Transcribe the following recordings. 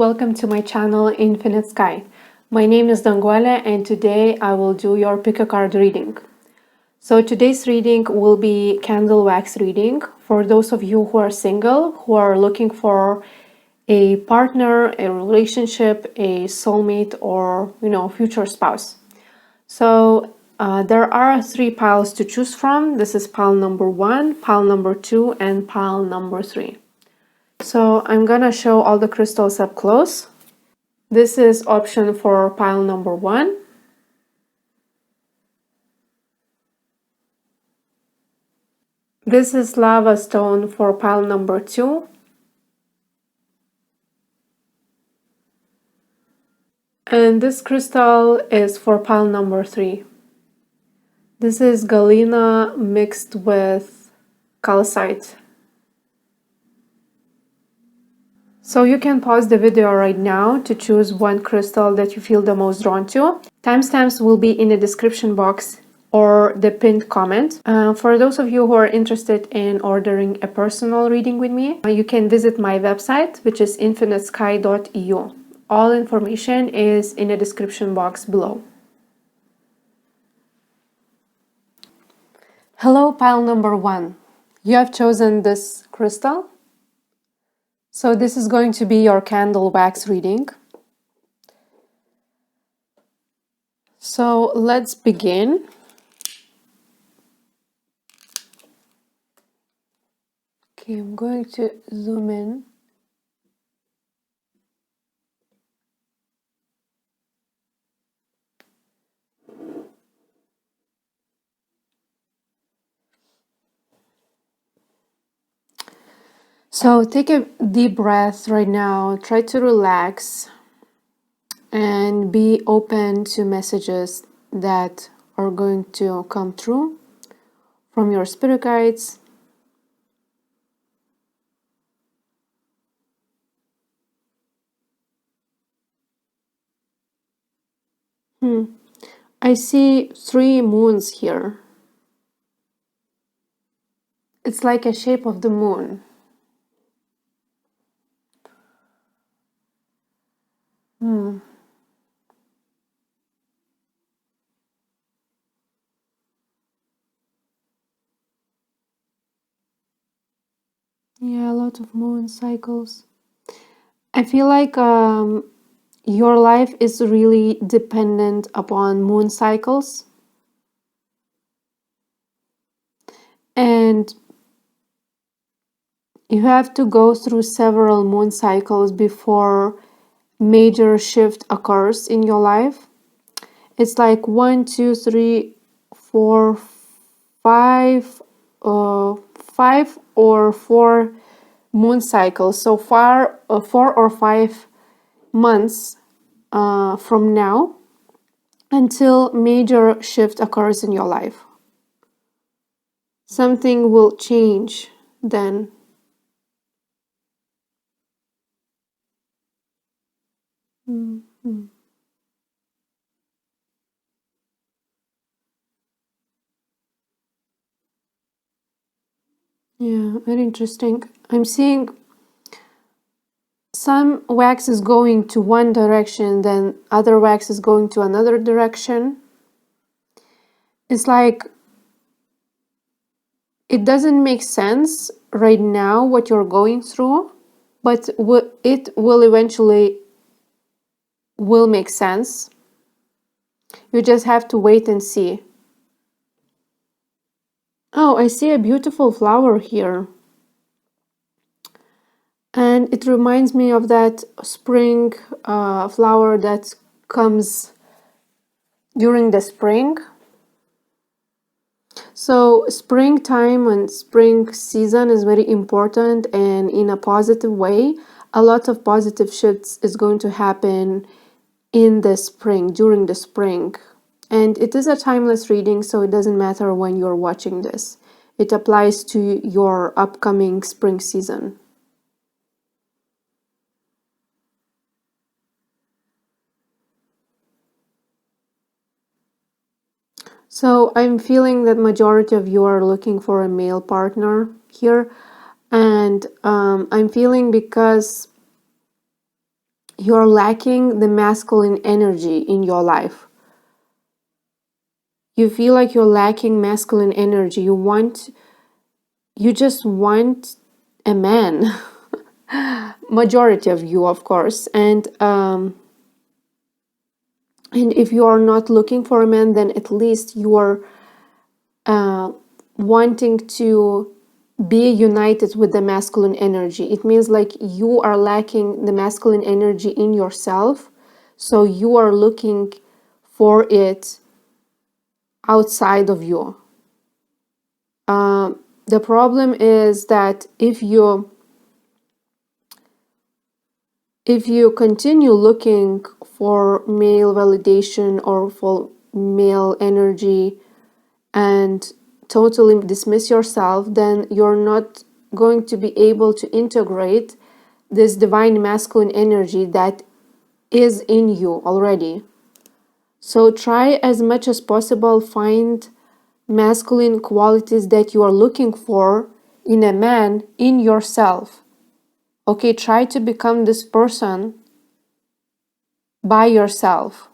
welcome to my channel Infinite Sky. My name is Danguole and today I will do your pick a card reading. So today's reading will be candle wax reading for those of you who are single, who are looking for a partner, a relationship, a soulmate, or future spouse. So there are 3 piles to choose from. This is pile number 1, pile number 2, and pile number 3. So I'm gonna show all the crystals up close. This is option for pile number 1. This is lava stone for pile number 2. And this crystal is for pile number 3. This is galena mixed with calcite. So you can pause the video right now to choose one crystal that you feel the most drawn to. Timestamps will be in the description box or the pinned comment. For those of you who are interested in ordering a personal reading with me, you can visit my website, which is infinitesky.eu. All information is in the description box below. Hello, pile number 1. You have chosen this crystal. So this is going to be your candle wax reading. So let's begin. Okay, I'm going to zoom in. So take a deep breath right now, try to relax and be open to messages that are going to come through from your spirit guides. I see 3 moons here. It's like a shape of the moon. Yeah, a lot of moon cycles. I feel like your life is really dependent upon moon cycles. And you have to go through several moon cycles before major shift occurs in your life. It's like 1, 2, 3, 4, 5, 5 or 4 moon cycles. So far, 4 or 5 months from now until major shift occurs in your life. Something will change then. Yeah, very interesting. I'm seeing some wax is going to one direction, then other wax is going to another direction. It's like it doesn't make sense right now what you're going through, but it will eventually will make sense. You just have to wait and see. Oh, I see a beautiful flower here. And it reminds me of that spring flower that comes during the spring. So springtime and spring season is very important, and in a positive way. A lot of positive shifts is going to happen in the spring, during the spring. And it is a timeless reading, so it doesn't matter when you're watching this. It applies to your upcoming spring season. So I'm feeling that majority of you are looking for a male partner here. And I'm feeling because you're lacking the masculine energy in your life. You feel like you're lacking masculine energy. You just want a man. Majority of you, of course. And if you are not looking for a man, then at least you are wanting to be united with the masculine energy. It means like you are lacking the masculine energy in yourself, so you are looking for it outside of you. The problem is that if you continue looking for male validation or for male energy and totally dismiss yourself, then you're not going to be able to integrate this divine masculine energy that is in you already. So try as much as possible find masculine qualities that you are looking for in a man in yourself. Okay, try to become this person by yourself.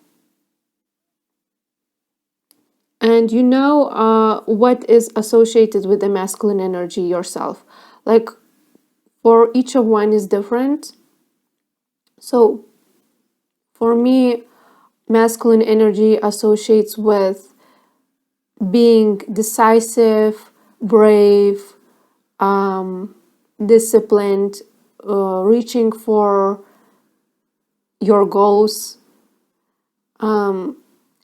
And you know what is associated with the masculine energy yourself. Like for each of one is different. So for me, masculine energy associates with being decisive, brave, disciplined, reaching for your goals,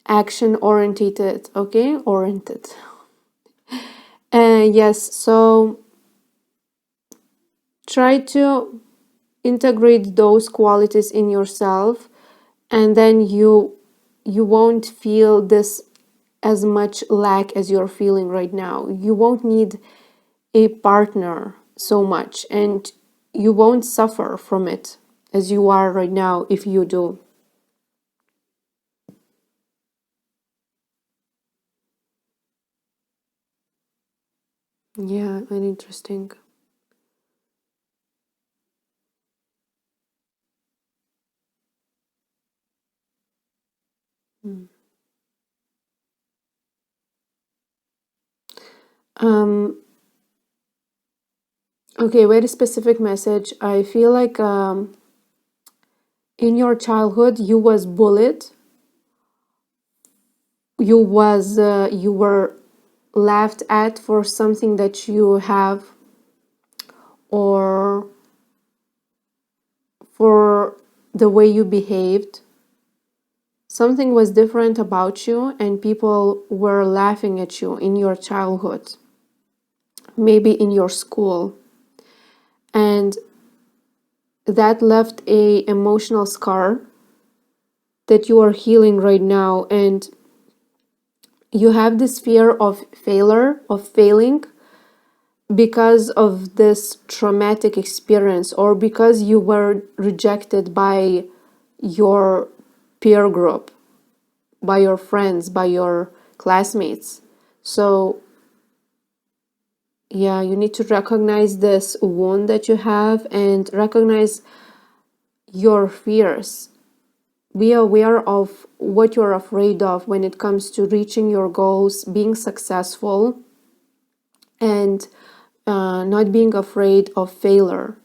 action oriented, okay? Oriented. Yes, so try to integrate those qualities in yourself, and then you won't feel this as much lack as you're feeling right now. You won't need a partner so much, and you won't suffer from it as you are right now if you do. Yeah, very interesting. Mm. Um, okay, very specific message. I feel like in your childhood you was bullied. You were laughed at for something that you have, or for the way you behaved. Something was different about you, and people were laughing at you in your childhood, maybe in your school. And that left a emotional scar that you are healing right now. And you have this fear of failing because of this traumatic experience, or because you were rejected by your peer group, by your friends, by your classmates. So yeah, you need to recognize this wound that you have and recognize your fears. Be aware of what you're afraid of when it comes to reaching your goals, being successful, and not being afraid of failure.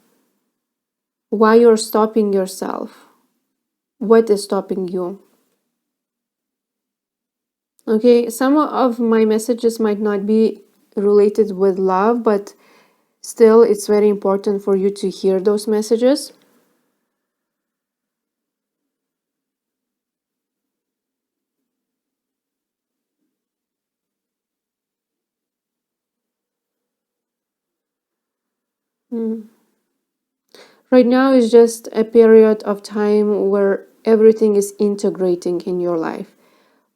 Why you're stopping yourself? What is stopping you? Okay, some of my messages might not be related with love, but still, it's very important for you to hear those messages. Mm. Right now is just a period of time where everything is integrating in your life,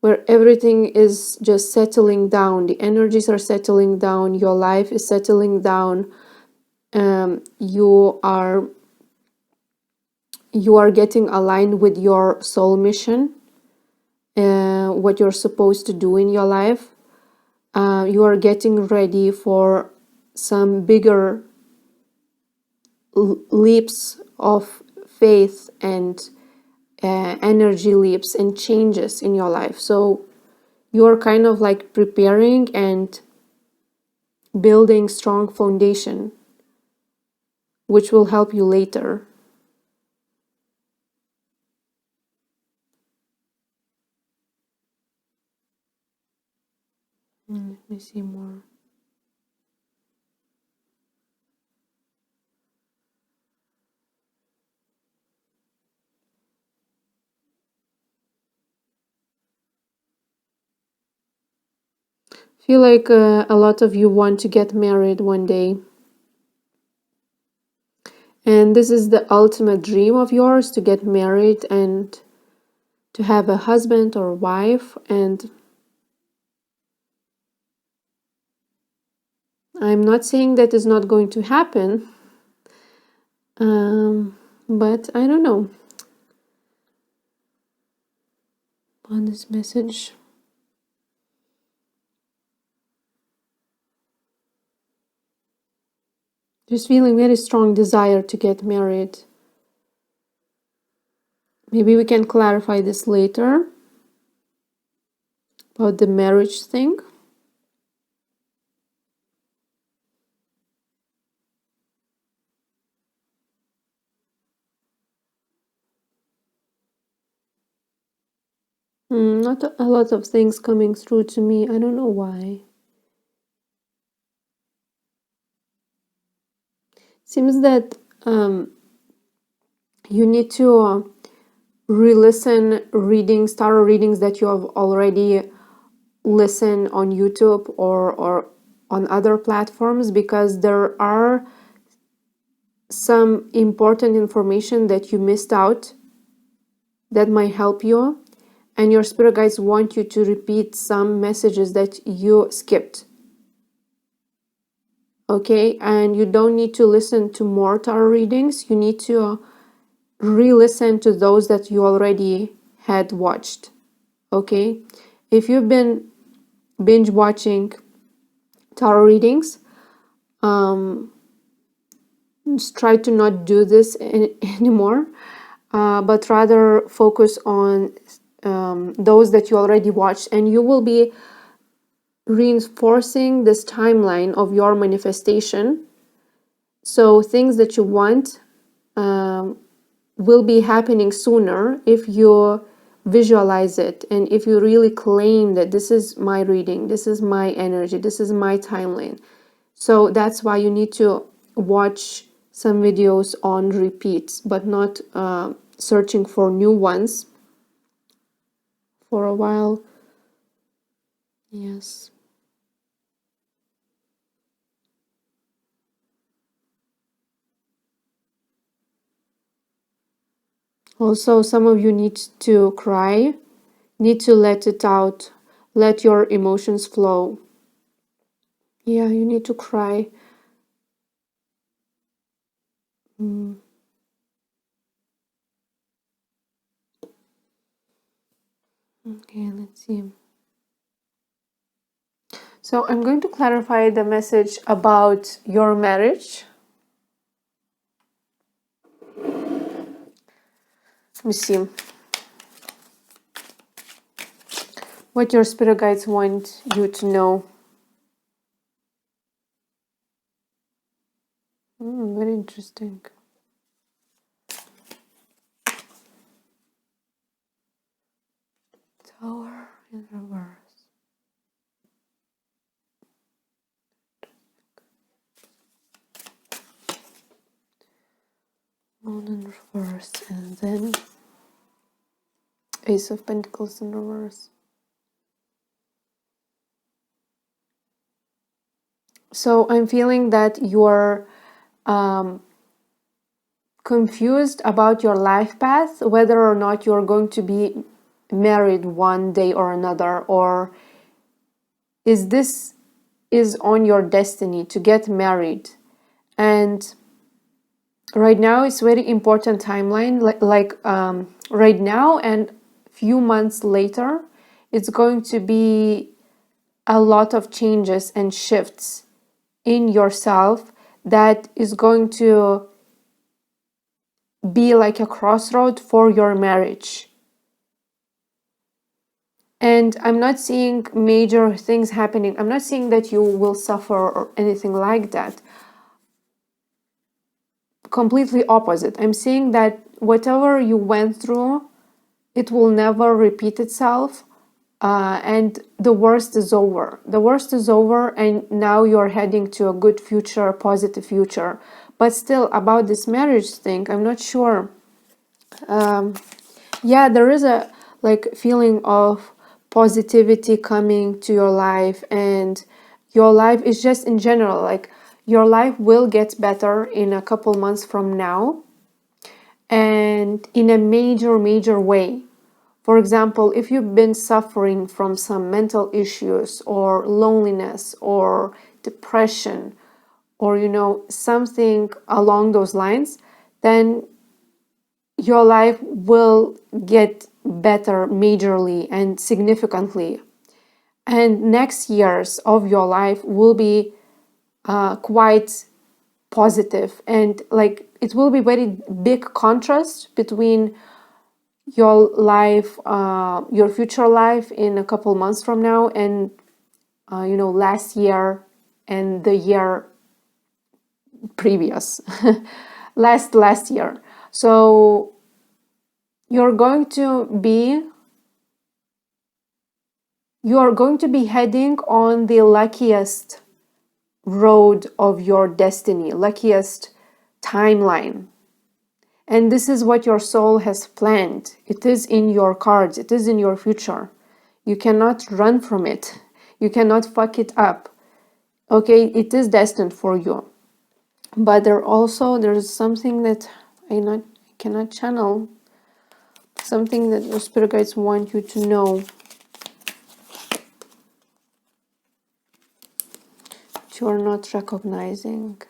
where everything is just settling down. The energies are settling down. Your life is settling down. You are getting aligned with your soul mission, what you're supposed to do in your life. You are getting ready for some bigger leaps of faith and energy leaps and changes in your life. So you're kind of like preparing and building strong foundation, which will help you later. Let me see more. Feel like a lot of you want to get married one day. And this is the ultimate dream of yours, to get married and to have a husband or wife. And I'm not saying that is not going to happen, but I don't know on this message. Just feeling very strong desire to get married. Maybe we can clarify this later about the marriage thing. Not a lot of things coming through to me. I don't know why. Seems that you need to re-listen readings, tarot readings that you have already listened on YouTube or on other platforms, because there are some important information that you missed out that might help you, and your spirit guides want you to repeat some messages that you skipped. Okay, and you don't need to listen to more tarot readings. You need to re-listen to those that you already had watched. Okay, if you've been binge watching tarot readings, just try to not do this anymore, but rather focus on those that you already watched, and you will be reinforcing this timeline of your manifestation. So things that you want will be happening sooner if you visualize it, and if you really claim that this is my reading, this is my energy, this is my timeline. So that's why you need to watch some videos on repeats, but not searching for new ones for a while. Yes. Also, some of you need to cry, need to let it out, let your emotions flow. Yeah, you need to cry. Okay, let's see. So I'm going to clarify the message about your marriage. Let me see what your spirit guides want you to know. Very interesting. Tower in reverse. Moon in reverse, and then Ace of Pentacles in reverse. So I'm feeling that you're confused about your life path, whether or not you're going to be married one day or another, or is this is on your destiny to get married. And right now it's very important timeline, like right now and few months later, it's going to be a lot of changes and shifts in yourself that is going to be like a crossroad for your marriage. And I'm not seeing major things happening. I'm not seeing that you will suffer or anything like that. Completely opposite. I'm seeing that whatever you went through, it will never repeat itself. And the worst is over. The worst is over, and now you're heading to a good future, positive future. But still, about this marriage thing, I'm not sure. Yeah, there is a like feeling of positivity coming to your life, and your life is just in general, like your life will get better in a couple months from now, and in a major way. For example, if you've been suffering from some mental issues or loneliness or depression or something along those lines, then your life will get better majorly and significantly. And next years of your life will be quite positive, and like it will be very big contrast between your life, your future life in a couple months from now, and last year and the year previous, last year. So you're going to be heading on the luckiest road of your destiny, luckiest timeline. And this is what your soul has planned. It is in your cards. It is in your future. You cannot run from it. You cannot fuck it up. Okay, it is destined for you. But there's something that I cannot channel. Something that your spirit guides want you to know. That you are not recognizing.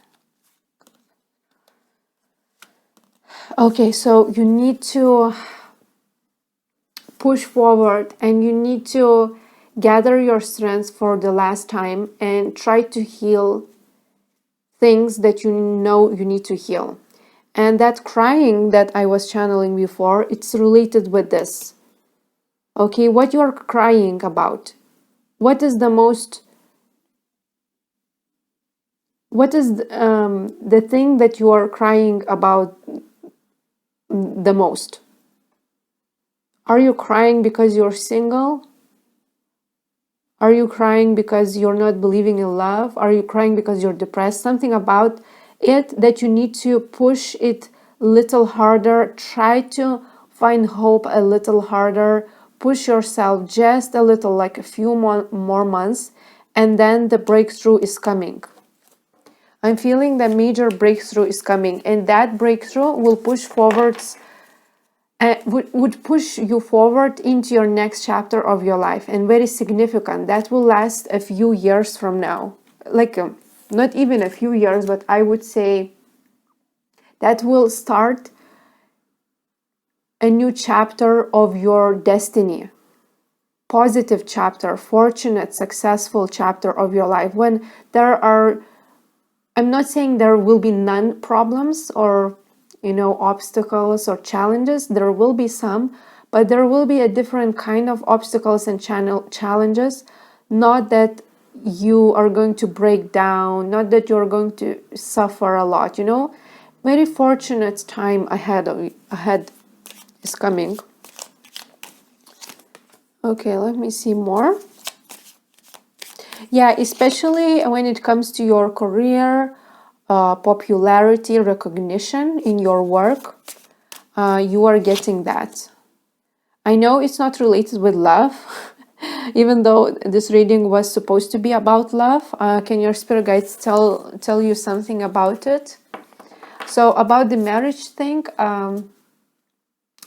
Okay, so you need to push forward, and you need to gather your strength for the last time and try to heal things that you know you need to heal. And that crying that I was channeling before, it's related with this. Okay, what you are crying about? What is the thing that you are crying about the most? Are you crying because you're single? Are you crying because you're not believing in love? Are you crying because you're depressed? Something about it that you need to push it a little harder. Try to find hope a little harder. Push yourself just a little, like a few more months, and then the breakthrough is coming. I'm feeling the major breakthrough is coming, and that breakthrough will push forwards, would push you forward into your next chapter of your life, and very significant. That will last a few years from now, like not even a few years, but I would say that will start a new chapter of your destiny, positive chapter, fortunate, successful chapter of your life. When there are, I'm not saying there will be none problems or obstacles or challenges. There will be some, but there will be a different kind of obstacles and challenges. Not that you are going to break down, not that you're going to suffer a lot. Very fortunate time ahead is coming. Okay, let me see more. Yeah, especially when it comes to your career, popularity, recognition in your work, you are getting that. I know it's not related with love, even though this reading was supposed to be about love. Can your spirit guides tell you something about it? So about the marriage thing,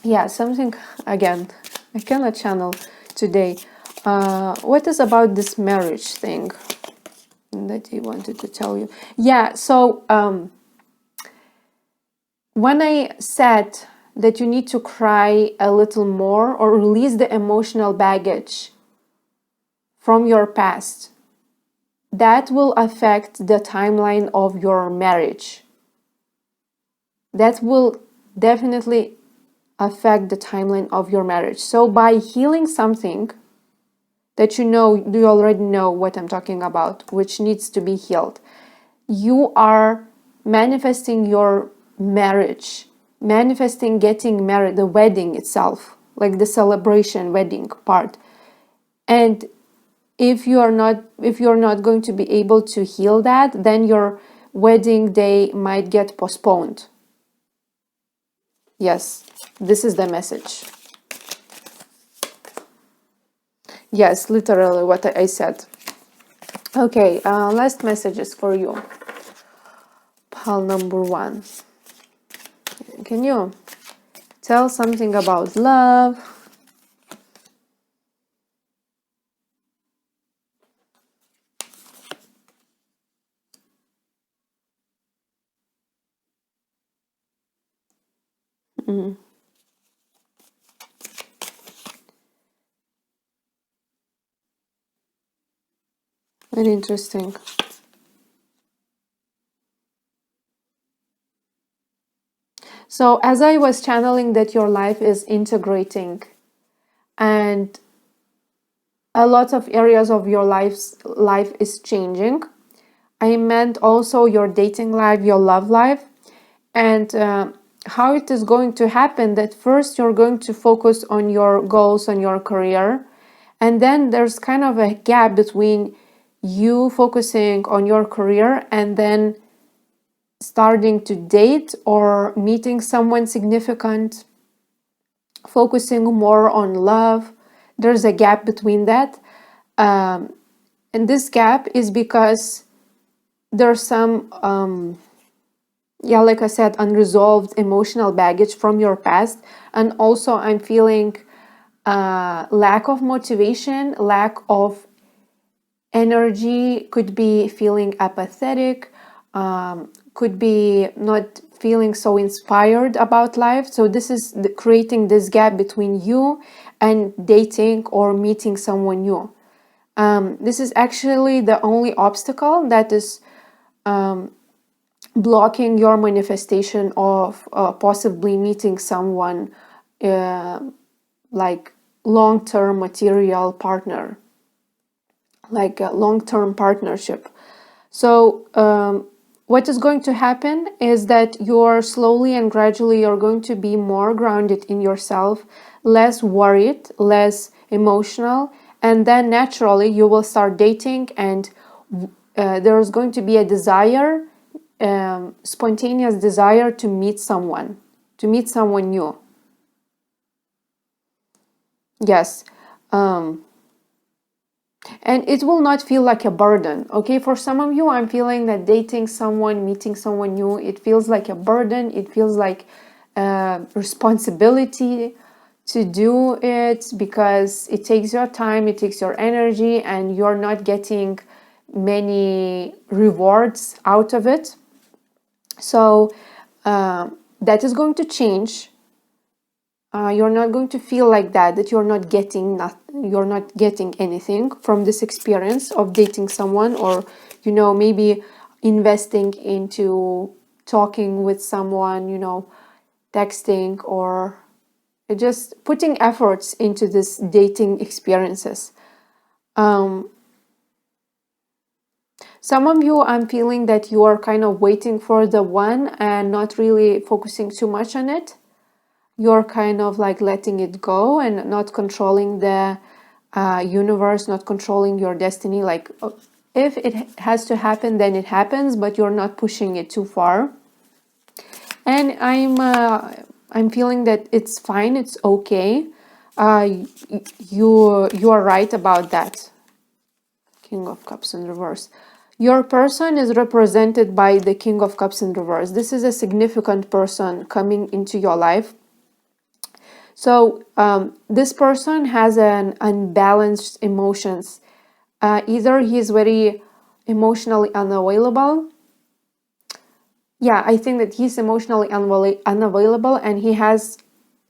yeah, something, again, I cannot channel today. What is about this marriage thing that he wanted to tell you? Yeah, so when I said that you need to cry a little more or release the emotional baggage from your past, that will affect the timeline of your marriage. That will definitely affect the timeline of your marriage. So by healing something that you already know what I'm talking about, which needs to be healed, you are manifesting your marriage, manifesting getting married, the wedding itself, like the celebration wedding part. And if you're not going to be able to heal that, then your wedding day might get postponed. Yes, this is the message. Yes, literally what I said. Okay, last messages for you. Pile number 1. Can you tell something about love? Very interesting. So as I was channeling that your life is integrating and a lot of areas of your life is changing, I meant also your dating life, your love life, and how it is going to happen that first you're going to focus on your goals, on your career, and then there's kind of a gap between you focusing on your career and then starting to date or meeting someone significant, focusing more on love. There's a gap between that. And this gap is because there's some, like I said, unresolved emotional baggage from your past. And also I'm feeling lack of motivation, lack of energy, could be feeling apathetic, could be not feeling so inspired about life. So this is creating this gap between you and dating or meeting someone new. This is actually the only obstacle that is blocking your manifestation of possibly meeting someone like long-term material partner, like a long-term partnership. So what is going to happen is that you're slowly and gradually you're going to be more grounded in yourself, less worried, less emotional, and then naturally you will start dating, and there's going to be a desire, spontaneous desire to meet someone new. Yes. And it will not feel like a burden. Okay, for some of you, I'm feeling that dating someone, meeting someone new, it feels like a burden. It feels like responsibility to do it because it takes your time, it takes your energy, and you're not getting many rewards out of it. So that is going to change. You're not going to feel like that you're not getting anything from this experience of dating someone, or maybe investing into talking with someone, texting, or just putting efforts into this dating experiences. Some of you, I'm feeling that you are kind of waiting for the one and not really focusing too much on it. You're kind of like letting it go and not controlling the universe, not controlling your destiny. Like if it has to happen, then it happens, but you're not pushing it too far. And I'm feeling that it's fine, it's okay. You are right about that. King of Cups in reverse. Your person is represented by the King of Cups in reverse. This is a significant person coming into your life. So this person has an unbalanced emotions. Either he's very emotionally unavailable. Yeah, I think that he's emotionally unavailable, and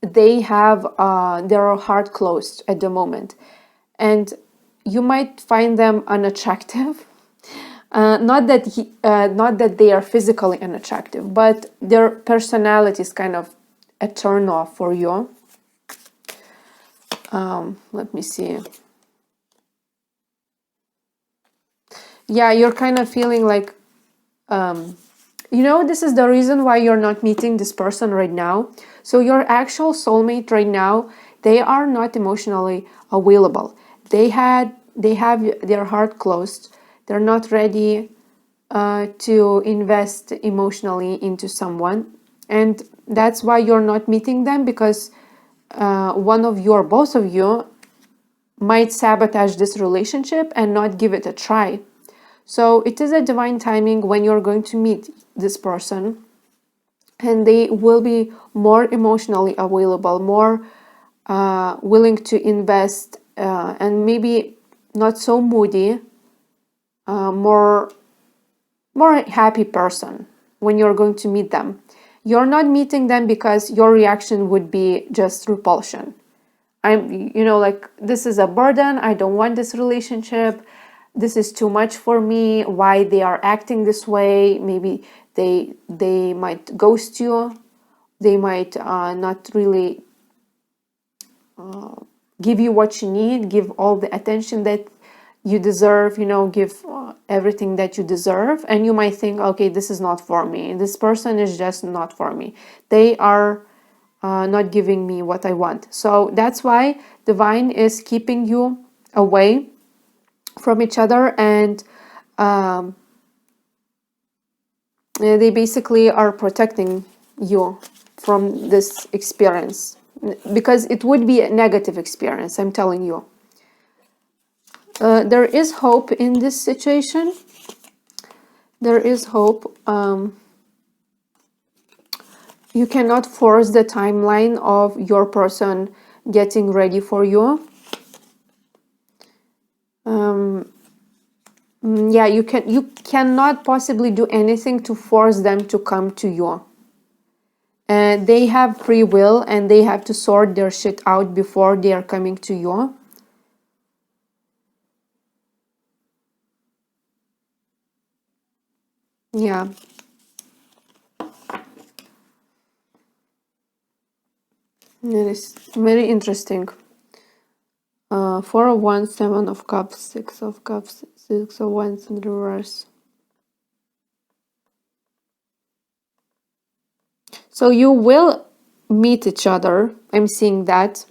they have their heart closed at the moment. And you might find them unattractive. Not that they are physically unattractive, but their personality is kind of a turn off for you. Let me see. Yeah, you're kind of feeling like, this is the reason why you're not meeting this person right now. So your actual soulmate right now, they are not emotionally available. They have their heart closed. They're not ready to invest emotionally into someone. And that's why you're not meeting them, because one of you or both of you might sabotage this relationship and not give it a try. So it is a divine timing when you're going to meet this person, and they will be more emotionally available, more willing to invest, and maybe not so moody, more happy person when you're going to meet them. You're not meeting them because your reaction would be just repulsion. Like, this is a burden. I don't want this relationship. This is too much for me. Why they are acting this way? Maybe they might ghost you. They might not really give you what you need, give all the attention that you deserve, give everything that you deserve. And you might think, okay, this is not for me. This person is just not for me. They are not giving me what I want. So that's why divine is keeping you away from each other, and they basically are protecting you from this experience, because it would be a negative experience, I'm telling you. There is hope in this situation. There is hope. You cannot force the timeline of your person getting ready for you. You cannot possibly do anything to force them to come to you. They have free will, and they have to sort their shit out before they are coming to you. Yeah. It is very interesting. 4 of Wands, 7 of Cups, 6 of Cups, 6 of Wands in reverse. So you will meet each other. I'm seeing that.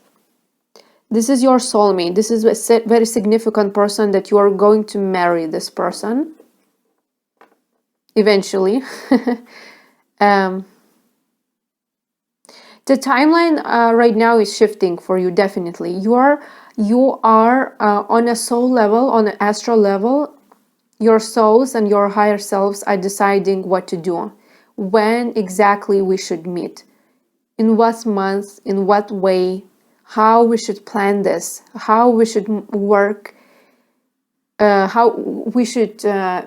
This is your soulmate. This is a very significant person that you are going to marry this person eventually. The timeline right now is shifting for you, definitely. You are on a soul level, on an astral level. Your souls and your higher selves are deciding what to do, when exactly we should meet, in what month, in what way, how we should plan this, how we should work, how we should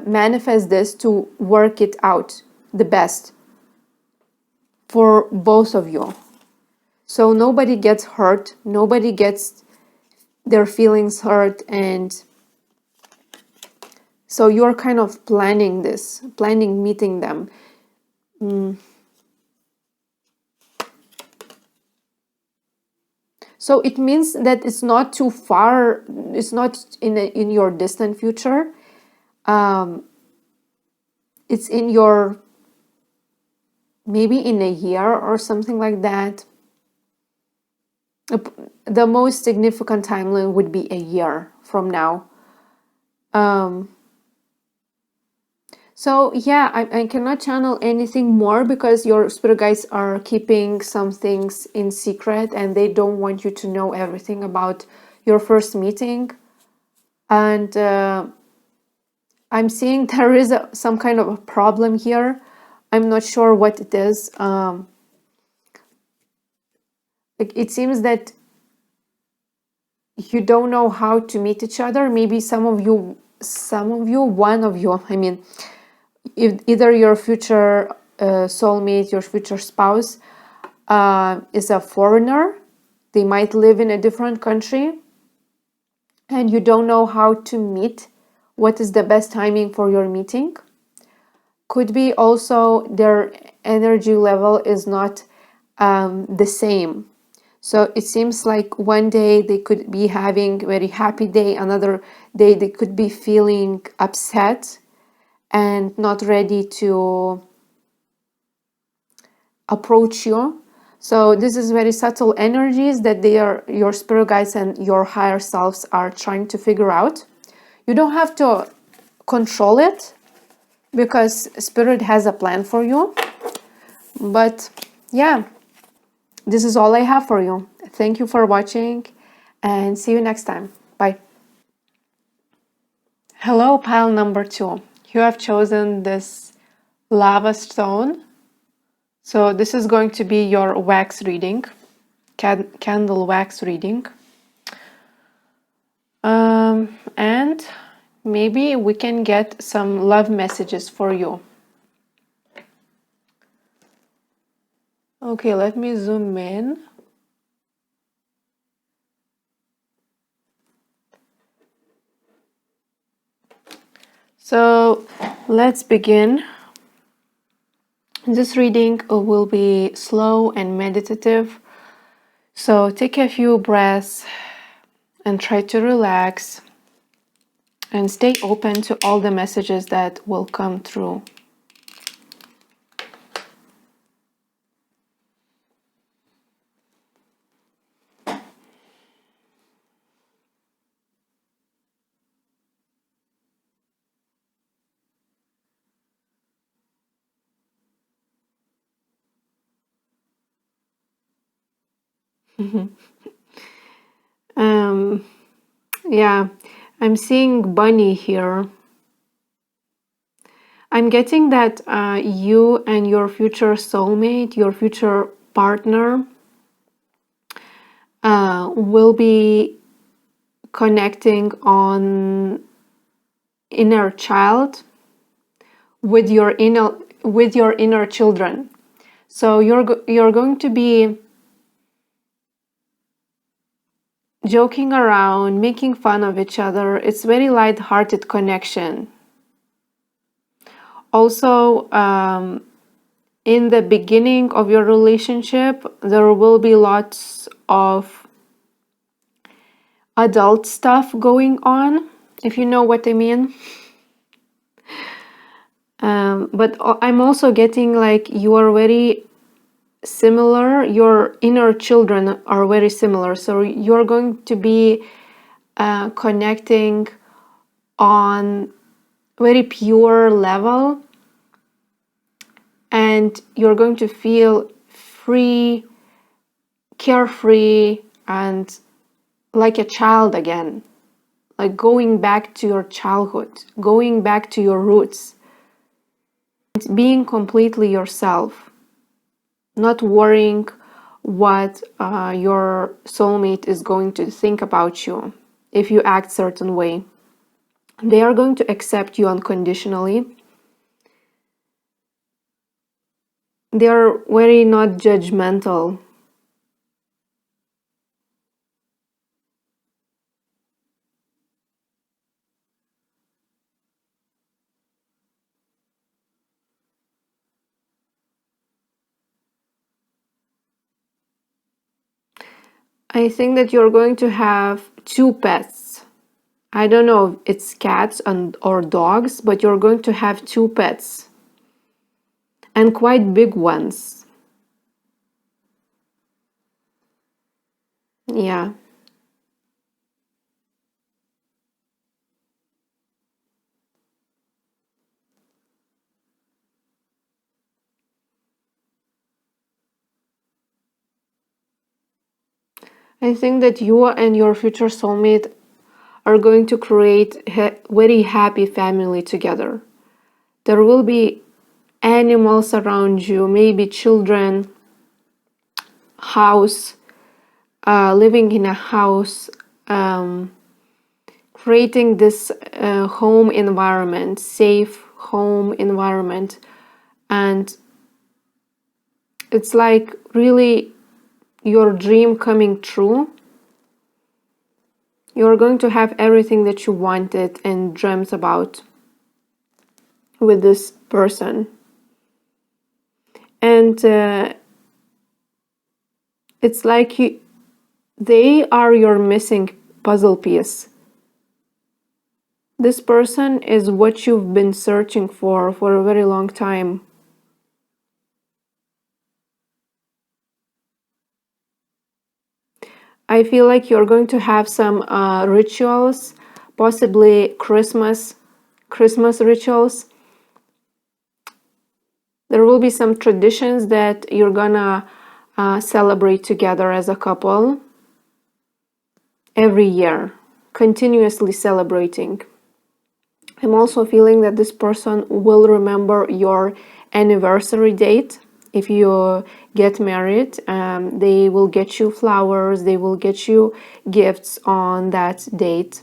manifest this to work it out the best for both of you. So nobody gets hurt, nobody gets their feelings hurt, and so you're kind of planning this, planning meeting them. So it means that it's not too far, it's not in your distant future. It's in your, maybe in a year or something like that. The most significant timeline would be a year from now. So yeah, I cannot channel anything more because your spirit guides are keeping some things in secret, and they don't want you to know everything about your first meeting. And I'm seeing there is some kind of a problem here. I'm not sure what it is. It seems that you don't know how to meet each other. Maybe one of you, I mean, if either your future soulmate, your future spouse is a foreigner, they might live in a different country, and you don't know how to meet, what is the best timing for your meeting. Could be also their energy level is not the same. So it seems like one day they could be having a very happy day, another day they could be feeling upset and not ready to approach you. So this is very subtle energies that your spirit guides and your higher selves are trying to figure out. You don't have to control it because spirit has a plan for you. But yeah, this is all I have for you. Thank you for watching and see you next time. Bye. Hello, pile number 2. You have chosen this lava stone. So this is going to be your wax reading, candle wax reading. And maybe we can get some love messages for you. Okay, let me zoom in. So let's begin. This reading will be slow and meditative. So take a few breaths and try to relax and stay open to all the messages that will come through. Yeah, I'm seeing bunny here. I'm getting that you and your future soulmate, your future partner, will be connecting on inner child with your inner children. So you're going to be joking around, making fun of each other. It's very light-hearted connection. Also, in the beginning of your relationship, there will be lots of adult stuff going on, if you know what I mean. But I'm also getting like you are very similar. Your inner children are very similar. So you're going to be connecting on very pure level, and you're going to feel free, carefree, and like a child again, like going back to your childhood, going back to your roots, being completely yourself, not worrying what your soulmate is going to think about you if you act certain way. They are going to accept you unconditionally. They are very not judgmental. I think that you're going to have 2 pets. I don't know if it's cats or dogs, but you're going to have 2 pets. And quite big ones. Yeah. I think that you and your future soulmate are going to create a very happy family together. There will be animals around you, maybe children, house, living in a house, creating this home environment, safe home environment. And it's like really your dream coming true. You're going to have everything that you wanted and dreamt about with this person. And It's like they are your missing puzzle piece. This person is what you've been searching for a very long time. I feel like you're going to have some rituals, possibly Christmas rituals. There will be some traditions that you're gonna celebrate together as a couple every year, continuously celebrating. I'm also feeling that this person will remember your anniversary date. If you get married, they will get you flowers, they will get you gifts on that date.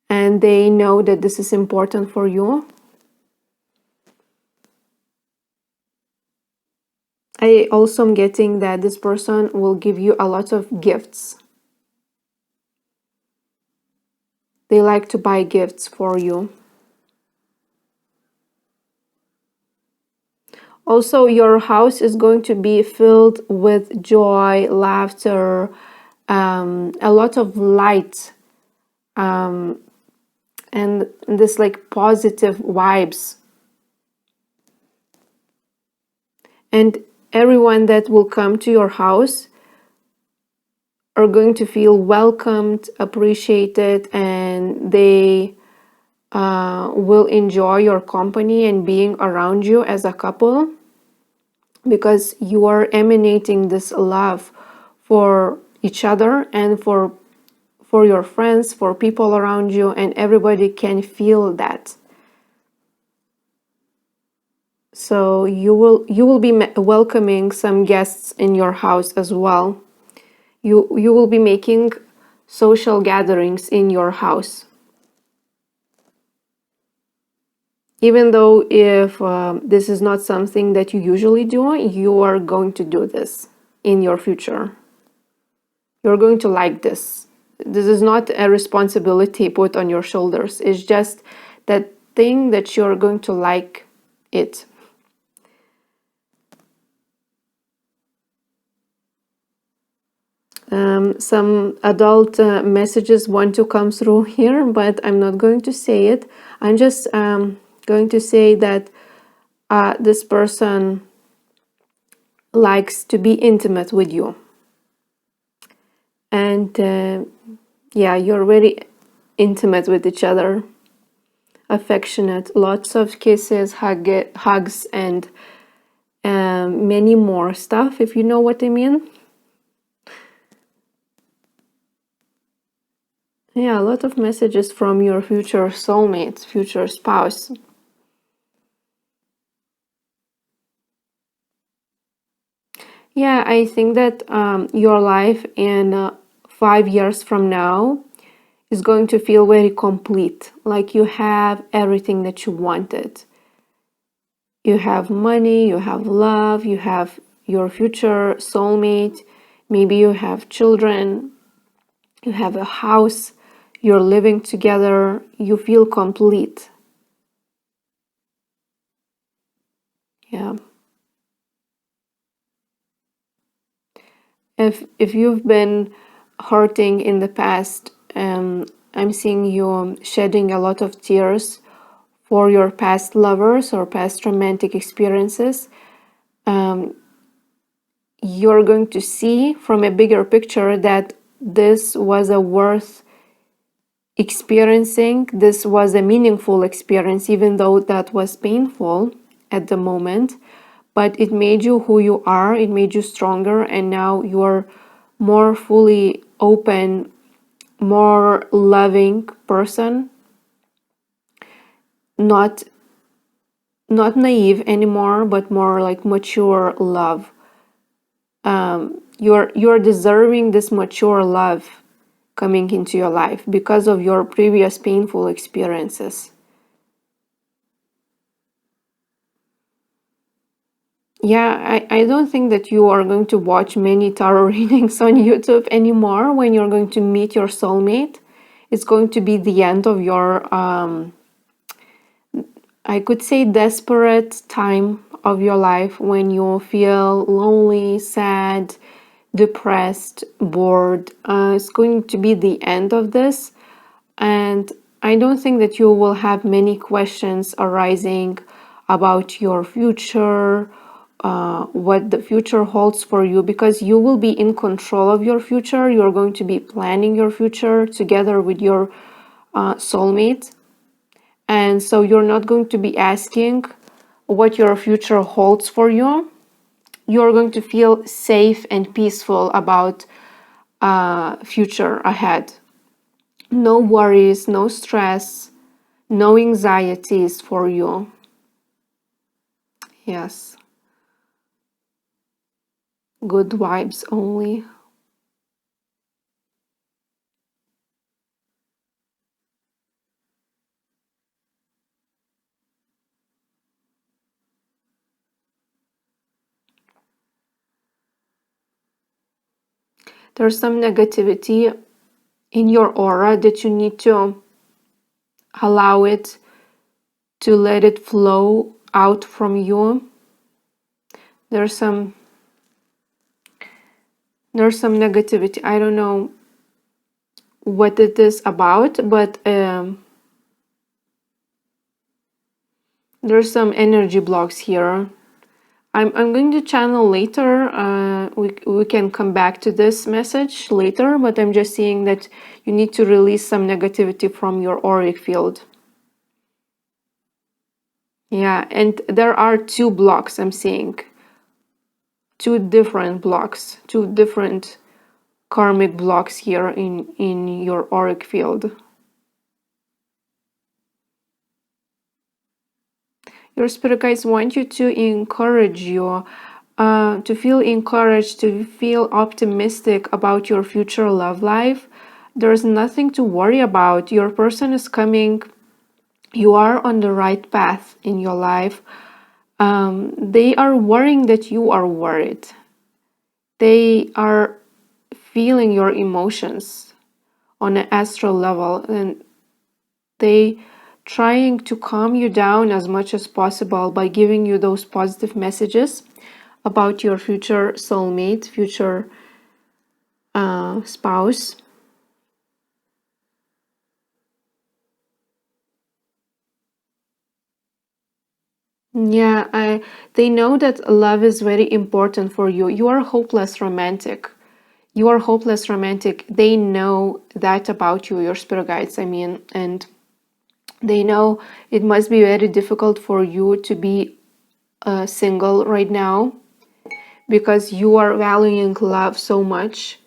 And they know that this is important for you. I also am getting that this person will give you a lot of gifts. They like to buy gifts for you. Also, your house is going to be filled with joy, laughter, a lot of light, and this like positive vibes. And everyone that will come to your house are going to feel welcomed, appreciated, and they will enjoy your company and being around you as a couple, because you are emanating this love for each other and for your friends, for people around you, and everybody can feel that. So you will be welcoming some guests in your house as well. You will be making social gatherings in your house. Even though if this is not something that you usually do, you are going to do this in your future. You're going to like this. This is not a responsibility put on your shoulders. It's just that thing that you're going to like it. Some adult messages want to come through here, but I'm not going to say it. I'm just going to say that this person likes to be intimate with you. And yeah, you're very intimate with each other, affectionate, lots of kisses, hugs, and many more stuff, if you know what I mean. Yeah, a lot of messages from your future soulmate, future spouse. Yeah, I think that your life in 5 years from now is going to feel very complete, like you have everything that you wanted. You have money, you have love, you have your future soulmate, maybe you have children, you have a house, you're living together, you feel complete. Yeah. If you've been hurting in the past, I'm seeing you shedding a lot of tears for your past lovers or past romantic experiences. You're going to see from a bigger picture that this was a worth experiencing. This was a meaningful experience, even though that was painful at the moment. But it made you who you are, it made you stronger, and now you're more fully open, more loving person, not naive anymore, but more like mature love. You're deserving this mature love coming into your life because of your previous painful experiences. Yeah, I don't think that you are going to watch many tarot readings on YouTube anymore when you're going to meet your soulmate. It's going to be the end of your, I could say, desperate time of your life when you feel lonely, sad, depressed, bored. It's going to be the end of this, and I don't think that you will have many questions arising about your future, what the future holds for you, because you will be in control of your future. You're going to be planning your future together with your soulmate. And so you're not going to be asking what your future holds for you. You're going to feel safe and peaceful about future ahead. No worries, no stress, no anxieties for you. Yes. Good vibes only. There's some negativity in your aura that you need to allow it to let it flow out from you. There's some negativity. I don't know what it is about, but there's some energy blocks here. I'm going to channel later. We can come back to this message later, but I'm just seeing that you need to release some negativity from your auric field. Yeah, and there are two blocks I'm seeing. Two different blocks, two different karmic blocks here in your auric field. Your spirit guides want you to encourage you, to feel encouraged, to feel optimistic about your future love life. There's nothing to worry about. Your person is coming. You are on the right path in your life. They are worrying that you are worried. They are feeling your emotions on an astral level, and they trying to calm you down as much as possible by giving you those positive messages about your future soulmate, future spouse. Yeah, they know that love is very important for you. You are hopeless romantic. You are hopeless romantic. They know that about you, your spirit guides, I mean, and they know it must be very difficult for you to be single right now because you are valuing love so much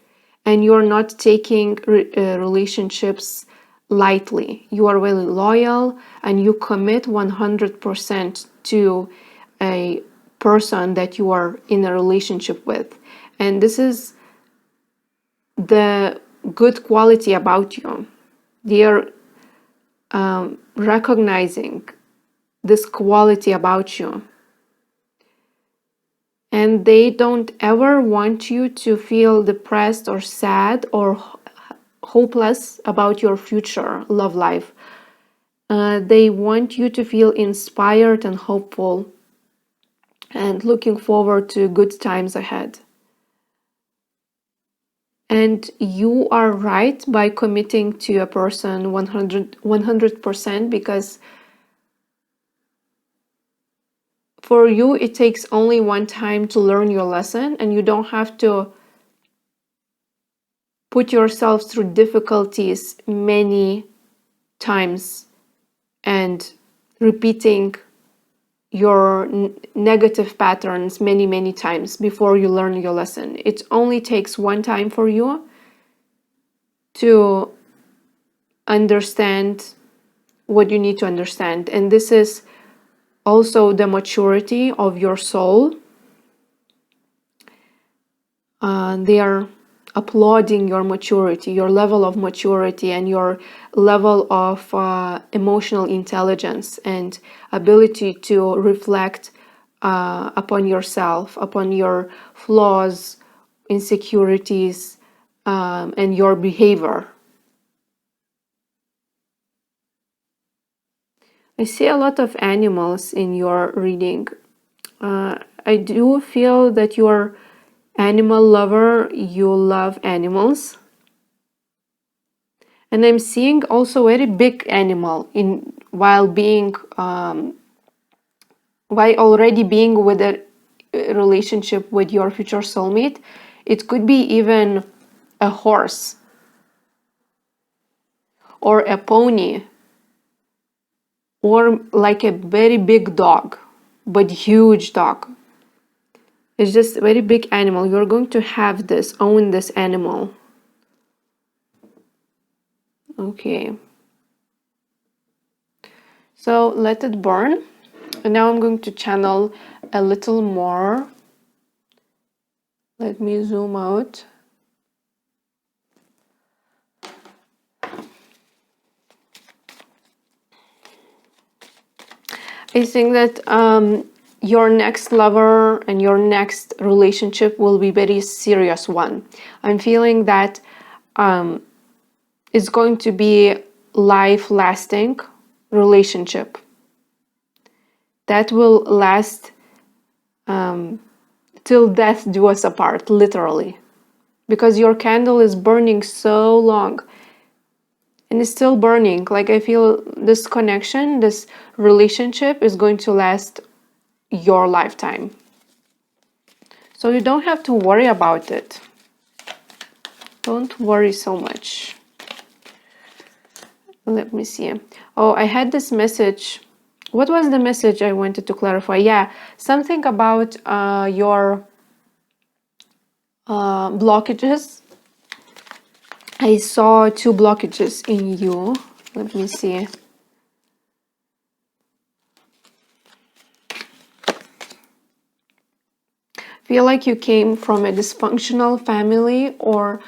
and you're not taking relationships lightly. You are really loyal and you commit 100% to a person that you are in a relationship with. And this is the good quality about you. They are recognizing this quality about you. And they don't ever want you to feel depressed or sad or hopeless about your future love life. They want you to feel inspired and hopeful and looking forward to good times ahead. And you are right by committing to a person 100% because for you it takes only one time to learn your lesson, and you don't have to put yourself through difficulties many times and repeating your negative patterns many times before you learn your lesson. It only takes one time for you to understand what you need to understand, and this is also the maturity of your soul. They are applauding your maturity, your level of maturity, and your level of emotional intelligence and ability to reflect upon yourself, upon your flaws, insecurities, and your behavior. I see a lot of animals in your reading. I do feel that you're animal lover, you love animals. And I'm seeing also very big animal in while already being with a relationship with your future soulmate. It could be even a horse or a pony or like a very big dog, but huge dog. It's just a very big animal. You're going to own this animal. Okay. So let it burn. And now I'm going to channel a little more. Let me zoom out. I think that your next lover and your next relationship will be very serious one. I'm feeling that it's going to be life-lasting relationship that will last till death do us apart, literally, because your candle is burning so long and it's still burning. Like, I feel this connection, this relationship is going to last your lifetime. So you don't have to worry about it. Don't worry so much. Let me see. Oh, I had this message. What was the message I wanted to clarify? Yeah, something about your blockages. I saw 2 blockages in you. Let me see. Feel like you came from a dysfunctional family, or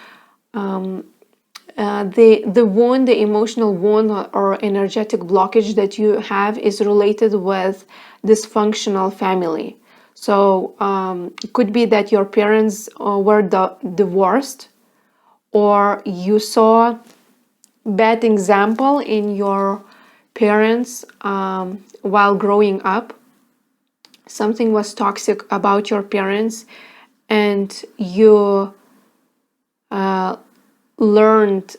the emotional wound or energetic blockage that you have is related with dysfunctional family. So it could be that your parents were divorced, or you saw bad example in your parents while growing up. Something was toxic about your parents, and you learned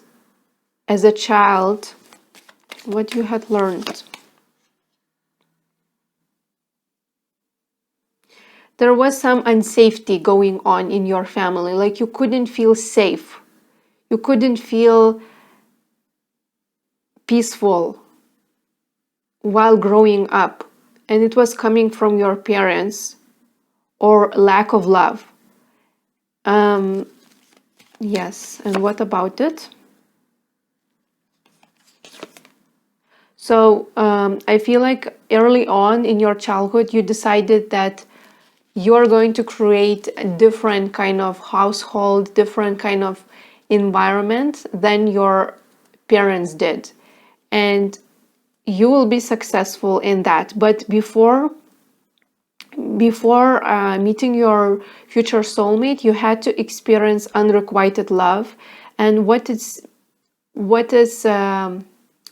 as a child what you had learned. There was some unsafety going on in your family, like you couldn't feel safe, you couldn't feel peaceful while growing up, and it was coming from your parents or lack of love. Yes, and what about it? So I feel like early on in your childhood, you decided that you're going to create a different kind of household, different kind of environment than your parents did. And you will be successful in that. But before meeting your future soulmate, you had to experience unrequited love, and what is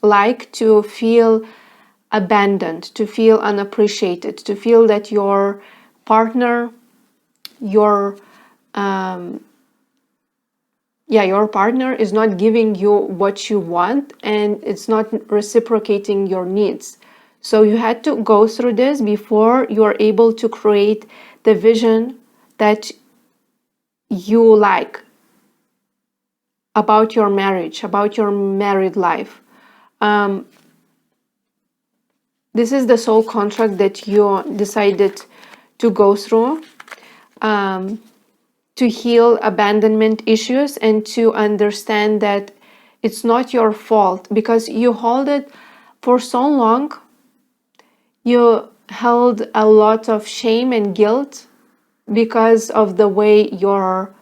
like to feel abandoned, to feel unappreciated, to feel that your partner, your partner is not giving you what you want, and it's not reciprocating your needs. So you had to go through this before you are able to create the vision that you like about your marriage, about your married life. This is the soul contract that you decided to go through, to heal abandonment issues and to understand that it's not your fault, because you hold it for so long. You held a lot of shame and guilt because of the way your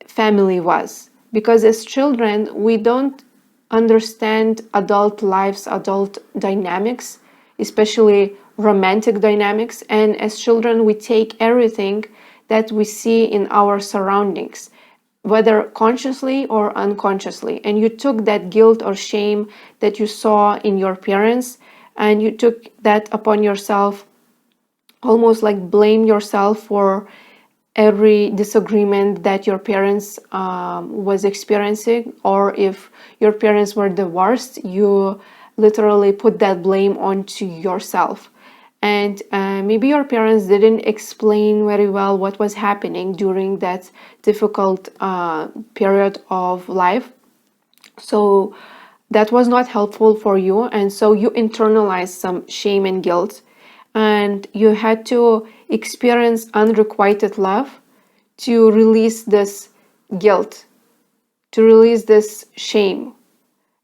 family was. Because as children, we don't understand adult lives, adult dynamics, especially romantic dynamics. And as children, we take everything that we see in our surroundings, whether consciously or unconsciously. And you took that guilt or shame that you saw in your parents, and you took that upon yourself almost like blame yourself for every disagreement that your parents was experiencing, or if your parents were the worst, you literally put that blame onto yourself. And maybe your parents didn't explain very well what was happening during that difficult period of life, so that was not helpful for you, and so you internalized some shame and guilt, and you had to experience unrequited love to release this guilt, to release this shame,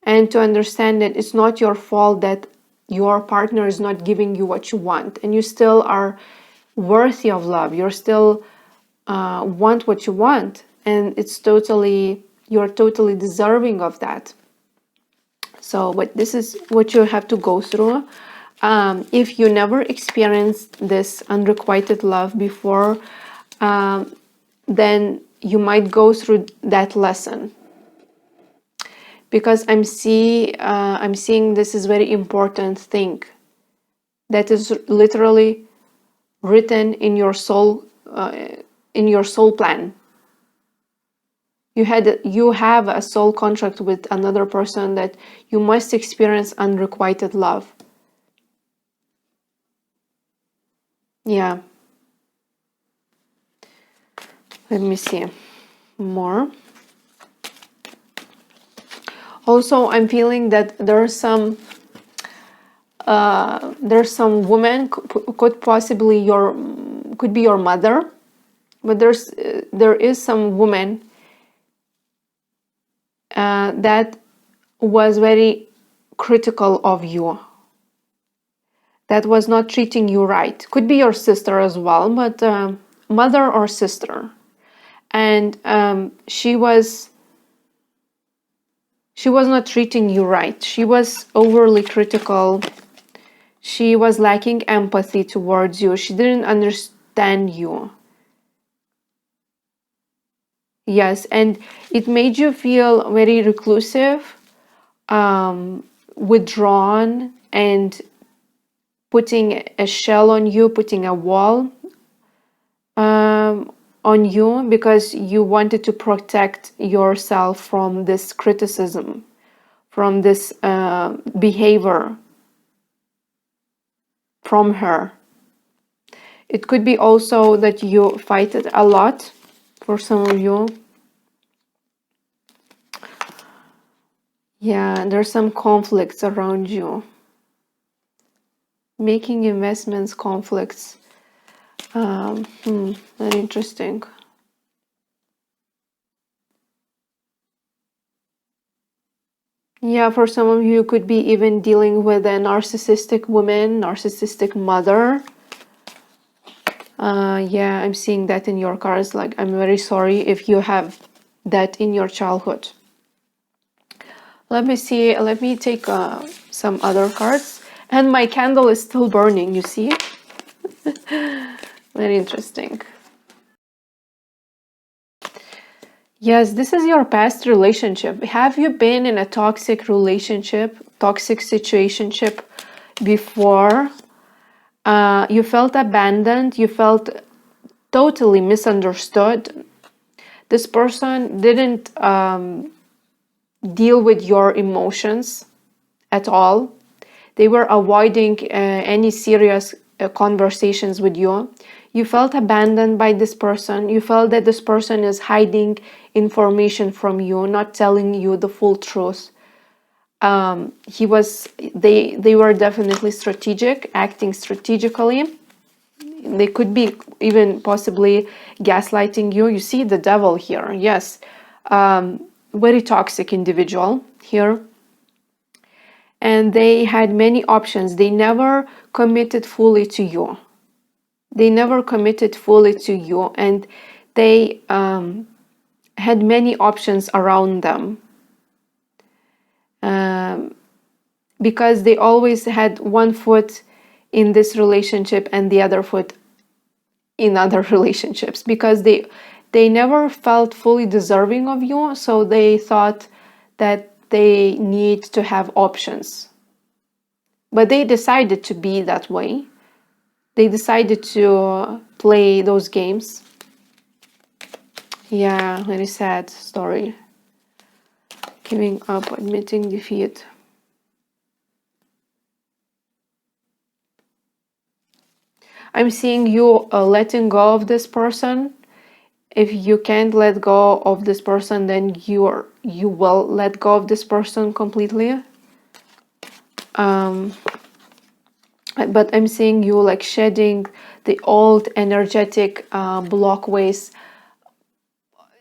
and to understand that it's not your fault that your partner is not giving you what you want, and you still are worthy of love. You're still want what you want, and you're totally deserving of that. So, but this is what you have to go through. If you never experienced this unrequited love before, then you might go through that lesson, because I'm seeing this is very important thing that is literally written in your soul plan. You have a soul contract with another person that you must experience unrequited love. Yeah. Let me see more. Also, I'm feeling that there's some woman, could possibly could be your mother, but there is some woman that was very critical of you, that was not treating you right. Could be your sister as well, but mother or sister. And she was not treating you right. She was overly critical. She was lacking empathy towards you. She didn't understand you. Yes, and it made you feel very reclusive, withdrawn, and putting a shell on you, putting a wall on you, because you wanted to protect yourself from this criticism, from this behavior from her. It could be also that you fight it a lot for some of you. Yeah, there's some conflicts around you. Making investments, conflicts. Very interesting. Yeah, for some of you, could be even dealing with a narcissistic woman, narcissistic mother. Yeah, I'm seeing that in your cards. Like, I'm very sorry if you have that in your childhood. Let me see. Let me take some other cards. And my candle is still burning, you see? Very interesting. Yes, this is your past relationship. Have you been in a toxic relationship, toxic situationship before? You felt abandoned. You felt totally misunderstood. This person didn't deal with your emotions at all. They were avoiding any serious conversations with you. You felt abandoned by this person. You felt that this person is hiding information from you, not telling you the full truth. They were definitely strategic, acting strategically. They could be even possibly gaslighting you. You see the devil here. Yes. Very toxic individual here. And they had many options. They never committed fully to you. They never committed fully to you, and they had many options around them, because they always had one foot in this relationship and the other foot in other relationships, because they never felt fully deserving of you, so they thought that they need to have options. But they decided to be that way. They decided to play those games. Yeah, very sad story. Giving up, admitting defeat. I'm seeing you letting go of this person. If you can't let go of this person, then you will let go of this person completely. But I'm seeing you like shedding the old energetic blockways,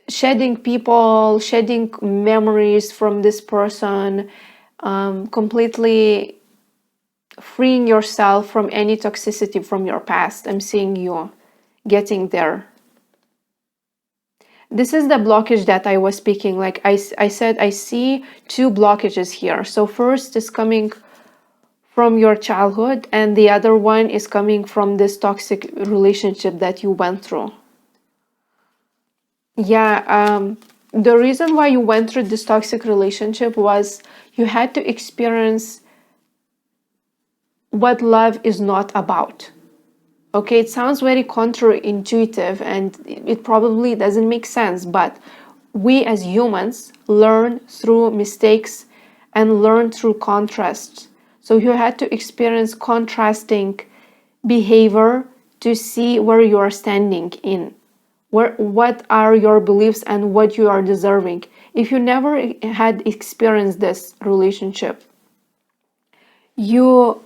shedding people, shedding memories from this person, completely freeing yourself from any toxicity from your past. I'm seeing you getting there. This is the blockage that I was speaking. Like I said, I see two blockages here. So first is coming from your childhood, and the other one is coming from this toxic relationship that you went through. Yeah, the reason why you went through this toxic relationship was you had to experience what love is not about. Okay, it sounds very counterintuitive and it probably doesn't make sense, but we as humans learn through mistakes and learn through contrast. So you had to experience contrasting behavior to see where you are standing in, what are your beliefs and what you are deserving. If you never had experienced this relationship, you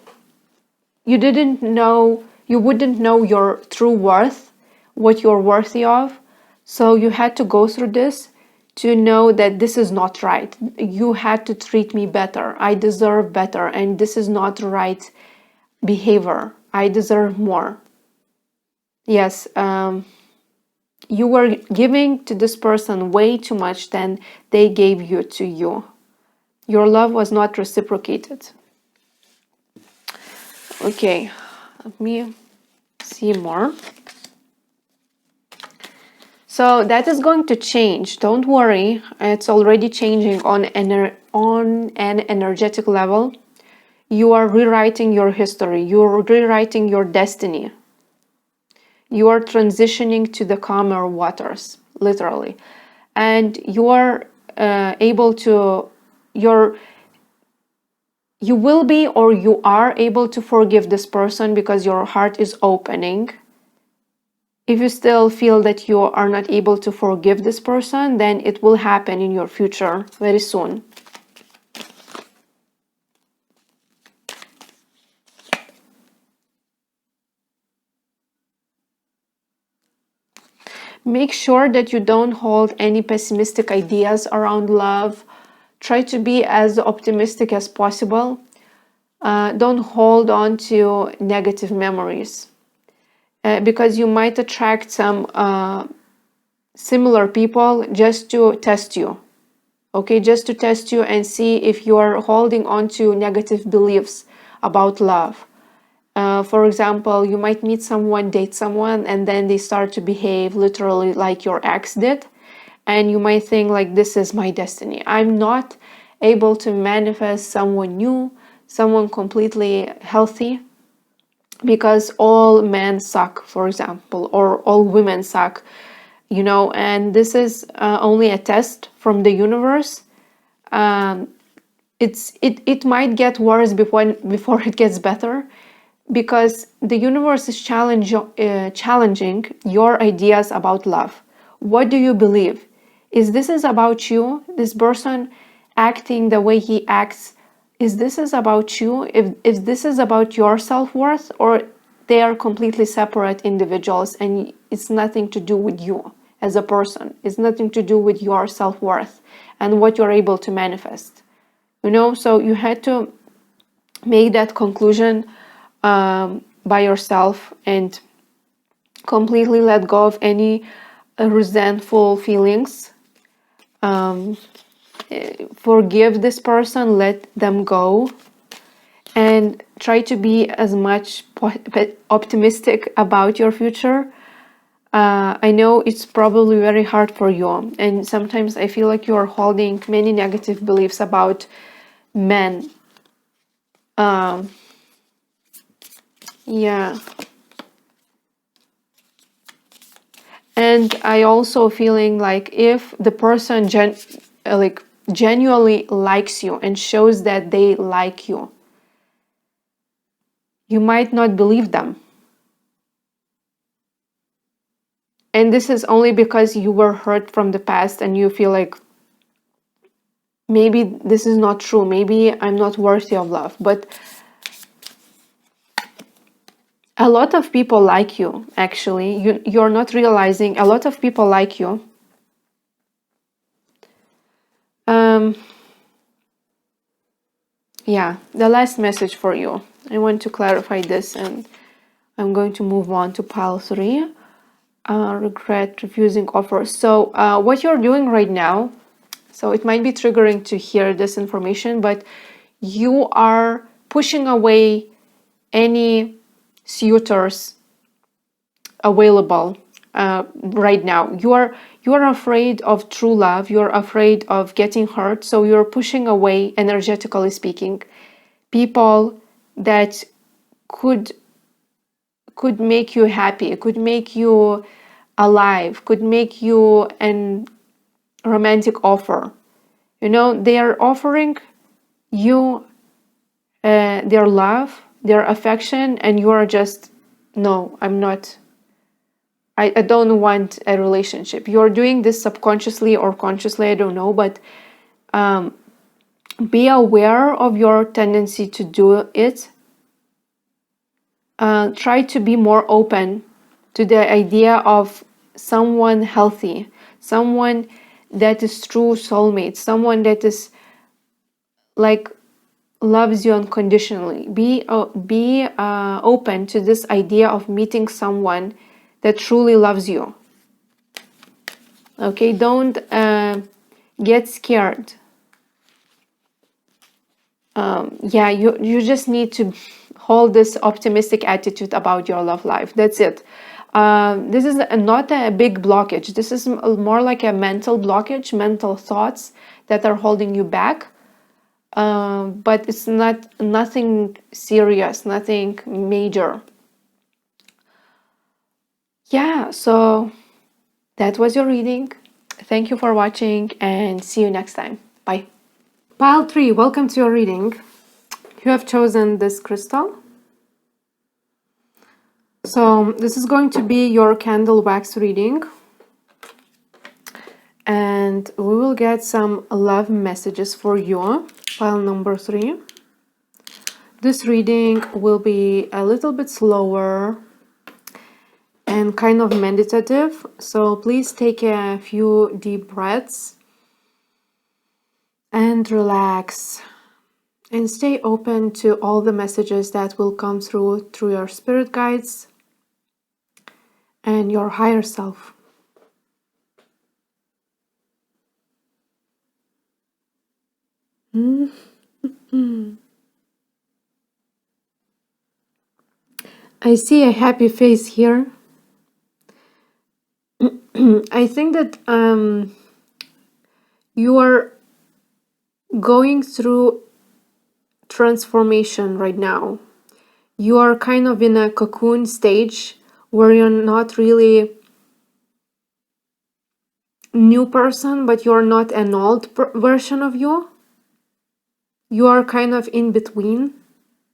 didn't know, you wouldn't know your true worth, what you're worthy of. So you had to go through this to know that this is not right. You had to treat me better. I deserve better, and this is not the right behavior. I deserve more. Yes, you were giving to this person way too much than they gave you to you. Your love was not reciprocated. Okay, let me see more. So that is going to change. Don't worry, it's already changing on an energetic level. You are rewriting your history. You're rewriting your destiny. You are transitioning to the calmer waters, literally. And you are able to, you will be, or you are able to forgive this person because your heart is opening. If you still feel that you are not able to forgive this person, then it will happen in your future very soon. Make sure that you don't hold any pessimistic ideas around love. Try to be as optimistic as possible. Don't hold on to negative memories because you might attract some similar people just to test you. Okay, just to test you and see if you are holding on to negative beliefs about love. For example, you might meet someone, date someone, and then they start to behave literally like your ex did. And you might think like, this is my destiny. I'm not able to manifest someone new, someone completely healthy, because all men suck, for example, or all women suck, you know, and this is only a test from the universe. It might get worse before it gets better, because the universe is challenging your ideas about love. What do you believe? Is this is about you? This person acting the way he acts, is this is about you? If this is about your self-worth, or they are completely separate individuals and it's nothing to do with you as a person. It's nothing to do with your self-worth and what you're able to manifest. You know, so you had to make that conclusion by yourself and completely let go of any resentful feelings. Forgive this person, let them go, and try to be as much optimistic about your future. I know it's probably very hard for you, and sometimes I feel like you are holding many negative beliefs about men. Yeah. And I also feeling like if the person genuinely likes you and shows that they like you, you might not believe them. And this is only because you were hurt from the past and you feel like maybe this is not true, maybe I'm not worthy of love. But a lot of people like you, actually. You're not realizing a lot of people like you. Yeah, the last message for you. I want to clarify this, and I'm going to move on to pile 3. Regret refusing offers. So what you're doing right now, so it might be triggering to hear this information, but you are pushing away any suitors available right now. You are afraid of true love. You're afraid of getting hurt, so you're pushing away, energetically speaking, people that could make you happy, could make you alive, could make you an romantic offer. They are offering you their love, their affection, and you are just, no, I'm not. I don't want a relationship. You're doing this subconsciously or consciously, I don't know, but be aware of your tendency to do it. Try to be more open to the idea of someone healthy, someone that is true soulmate, someone that is like loves you unconditionally. Be open to this idea of meeting someone that truly loves you. Okay, don't get scared. Yeah, you just need to hold this optimistic attitude about your love life. That's it. This is not a big blockage. This is more like a mental blockage, mental thoughts that are holding you back. But it's nothing serious, nothing major. Yeah, so that was your reading. Thank you for watching and see you next time. Bye. Pile 3, welcome to your reading. You have chosen this crystal. So this is going to be your candle wax reading. And we will get some love messages for you. Pile number 3. This reading will be a little bit slower and kind of meditative. So please take a few deep breaths and relax. And stay open to all the messages that will come through your spirit guides and your higher self. I see a happy face here. I think that you are going through transformation right now. You are kind of in a cocoon stage where you're not really new person, but you're not an old version of you. You are kind of in between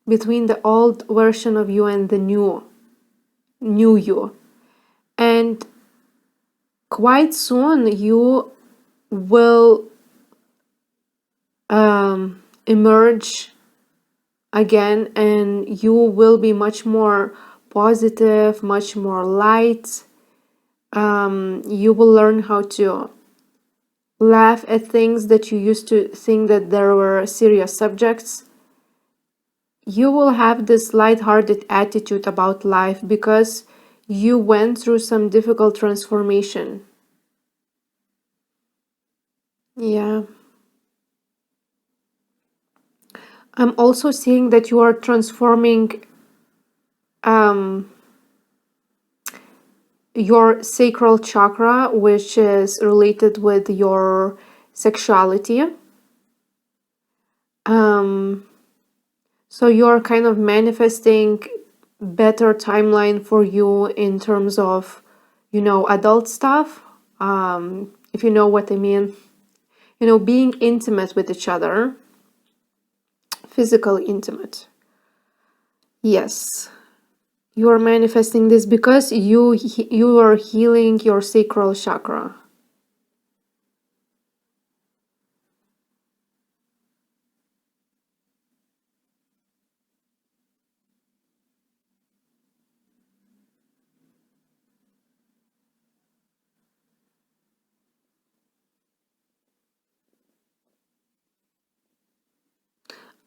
the old version of you and the new you. And quite soon you will emerge again, and you will be much more positive, much more light. You will learn how to laugh at things that you used to think that there were serious subjects. You will have this light-hearted attitude about life because you went through some difficult transformation. Yeah. I'm also seeing that you are transforming your sacral chakra, which is related with your sexuality. So you're kind of manifesting better timeline for you in terms of adult stuff, if you know what I mean. Being intimate with each other, physically intimate. Yes, you are manifesting this because you are healing your sacral chakra.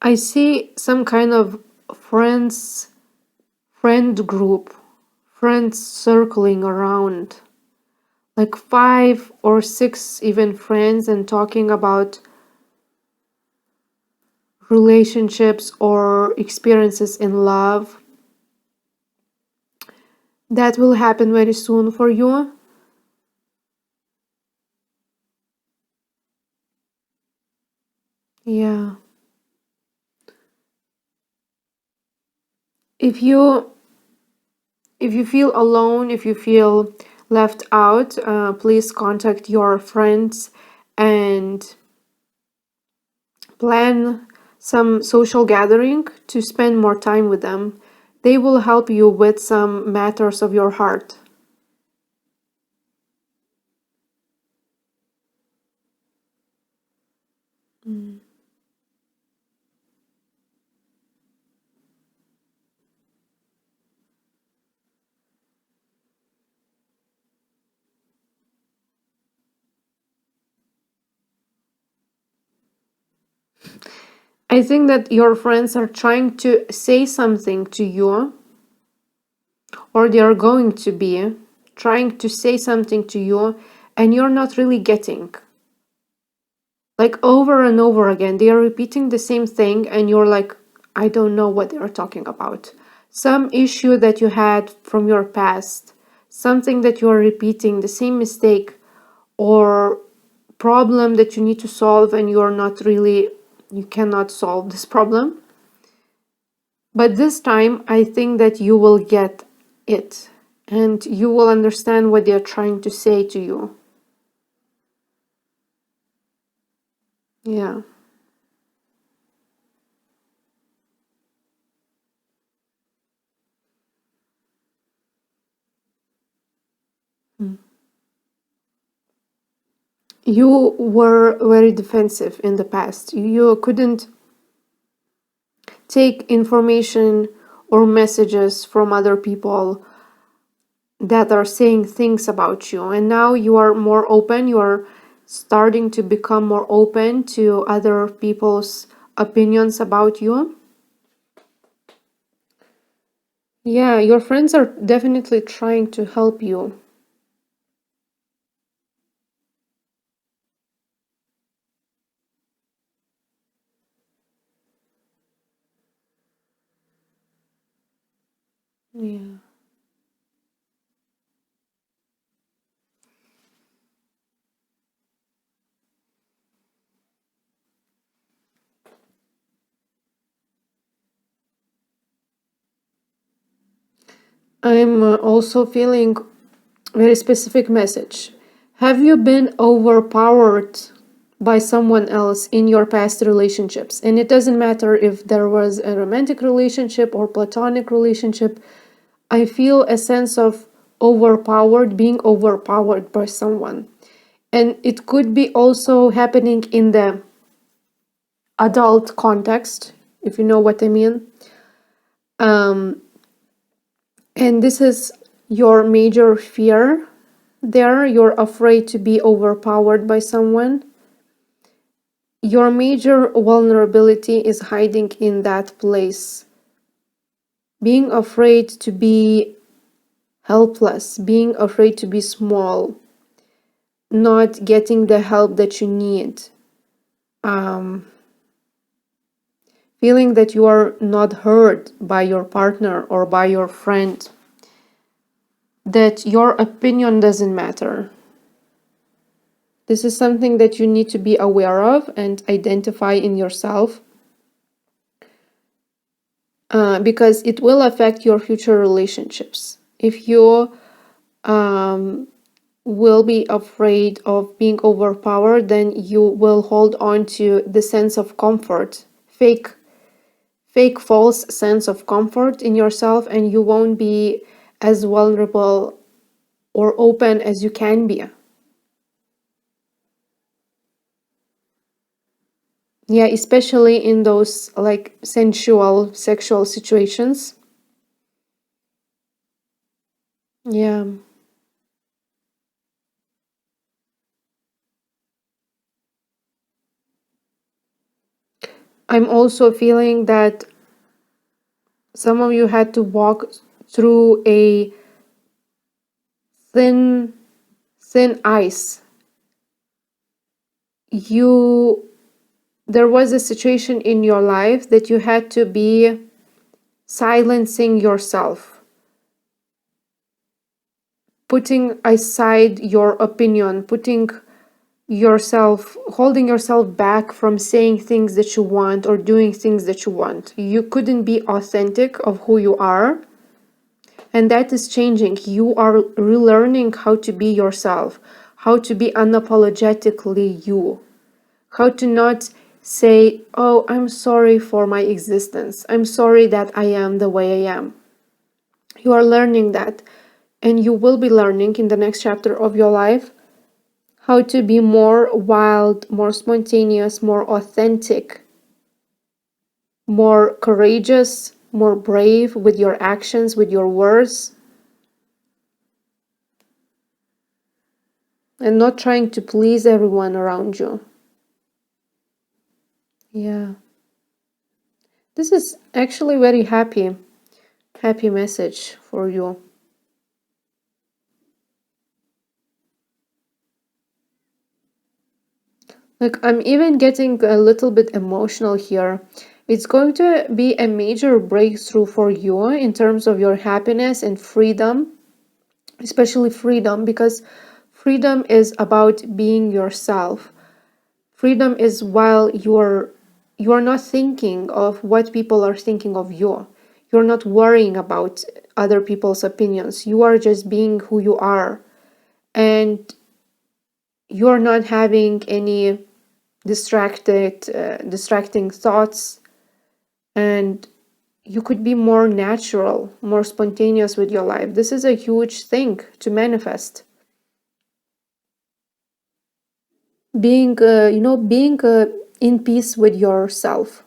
I see some kind of friend group, friends circling around, like 5 or 6 even friends, and talking about relationships or experiences in love. That will happen very soon for you. Yeah. If you feel alone, if you feel left out, please contact your friends and plan some social gathering to spend more time with them. They will help you with some matters of your heart. Mm. I think that your friends are trying to say something to you, or they are going to be trying to say something to you, and you're not really getting. Like over and over again, they are repeating the same thing, and you're like, I don't know what they are talking about. Some issue that you had from your past, something that you are repeating, the same mistake, or problem that you need to solve, and you cannot solve this problem. But this time, I think that you will get it, and you will understand what they're trying to say to you. Yeah. Mm. You were very defensive in the past. You couldn't take information or messages from other people that are saying things about you. And now you are more open. You are starting to become more open to other people's opinions about you. Yeah, your friends are definitely trying to help you. Yeah. I'm also feeling very specific message. Have you been overpowered by someone else in your past relationships? And it doesn't matter if there was a romantic relationship or platonic relationship. I feel a sense of being overpowered by someone. And it could be also happening in the adult context, if you know what I mean. Um, and this is your major fear there. You're afraid to be overpowered by someone. Your major vulnerability is hiding in that place. Being afraid to be helpless, being afraid to be small, not getting the help that you need, um, feeling that you are not heard by your partner or by your friend, that your opinion doesn't matter. This is something that you need to be aware of and identify in yourself, because it will affect your future relationships. If you will be afraid of being overpowered, then you will hold on to the sense of comfort, fake false sense of comfort in yourself, and you won't be as vulnerable or open as you can be. Yeah, especially in those like sensual sexual situations. Yeah. I'm also feeling that some of you had to walk through a thin thin ice. You There was a situation in your life that you had to be silencing yourself, putting aside your opinion, holding yourself back from saying things that you want or doing things that you want. You couldn't be authentic of who you are, and that is changing. You are relearning how to be yourself, how to be unapologetically you, how to not say, oh, I'm sorry for my existence, I'm sorry that I am the way I am. You are learning that, and you will be learning in the next chapter of your life how to be more wild, more spontaneous, more authentic, more courageous, more brave with your actions, with your words, and not trying to please everyone around you. Yeah. This is actually very happy message for you. Like, I'm even getting a little bit emotional here. It's going to be a major breakthrough for you in terms of your happiness and freedom, especially freedom, because freedom is about being yourself. Freedom is while you're not thinking of what people are thinking of you. You're not worrying about other people's opinions. You are just being who you are. And you're not having any distracting thoughts, and you could be more natural, more spontaneous with your life. This is a huge thing to manifest. Being in peace with yourself,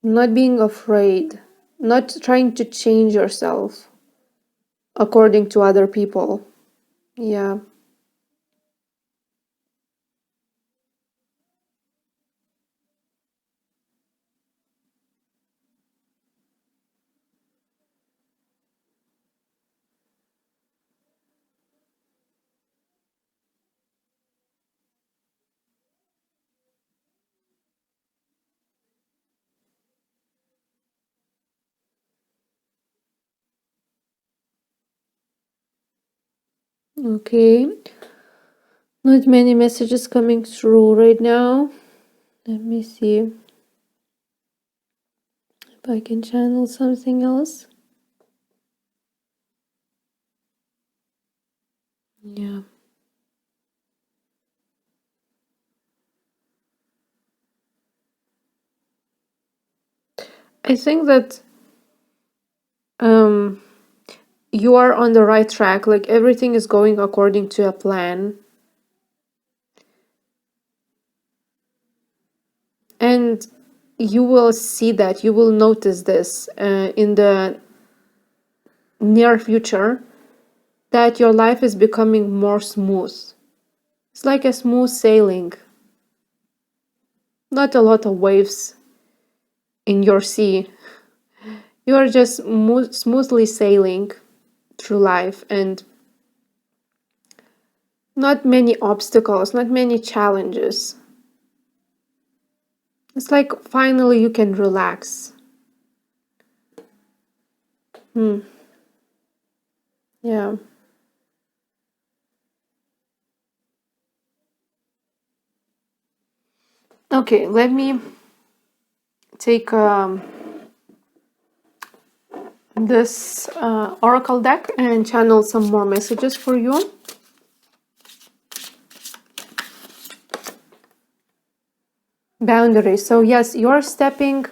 not being afraid, not trying to change yourself according to other people. Yeah. Okay. Not many messages coming through right now. Let me see if I can channel something else. Yeah. I think that um you are on the right track. Like, everything is going according to a plan. And you will see that, you will notice this in the near future, that your life is becoming more smooth. It's like a smooth sailing, not a lot of waves in your sea. You are just smoothly sailing through life, and not many obstacles, not many challenges. It's like finally you can relax. Yeah. Okay, let me take this oracle deck and channel some more messages for you. Boundaries. So yes, you're stepping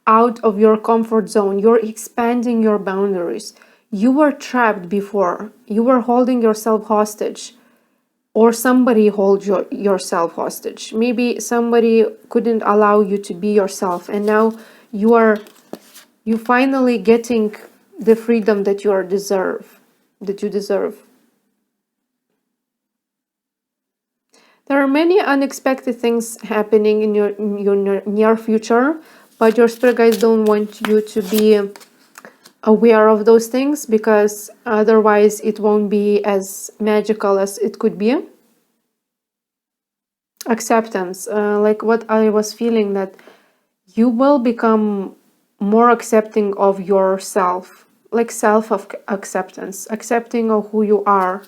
out of your comfort zone. You're expanding your boundaries. You were trapped before. You were holding yourself hostage, or somebody hold yourself hostage. Maybe somebody couldn't allow you to be yourself, and now you finally getting the freedom that you deserve. There are many unexpected things happening in your near future, but your spirit guides don't want you to be aware of those things, because otherwise it won't be as magical as it could be. Acceptance, like what I was feeling, that you will become more accepting of yourself, like self-acceptance, accepting of who you are.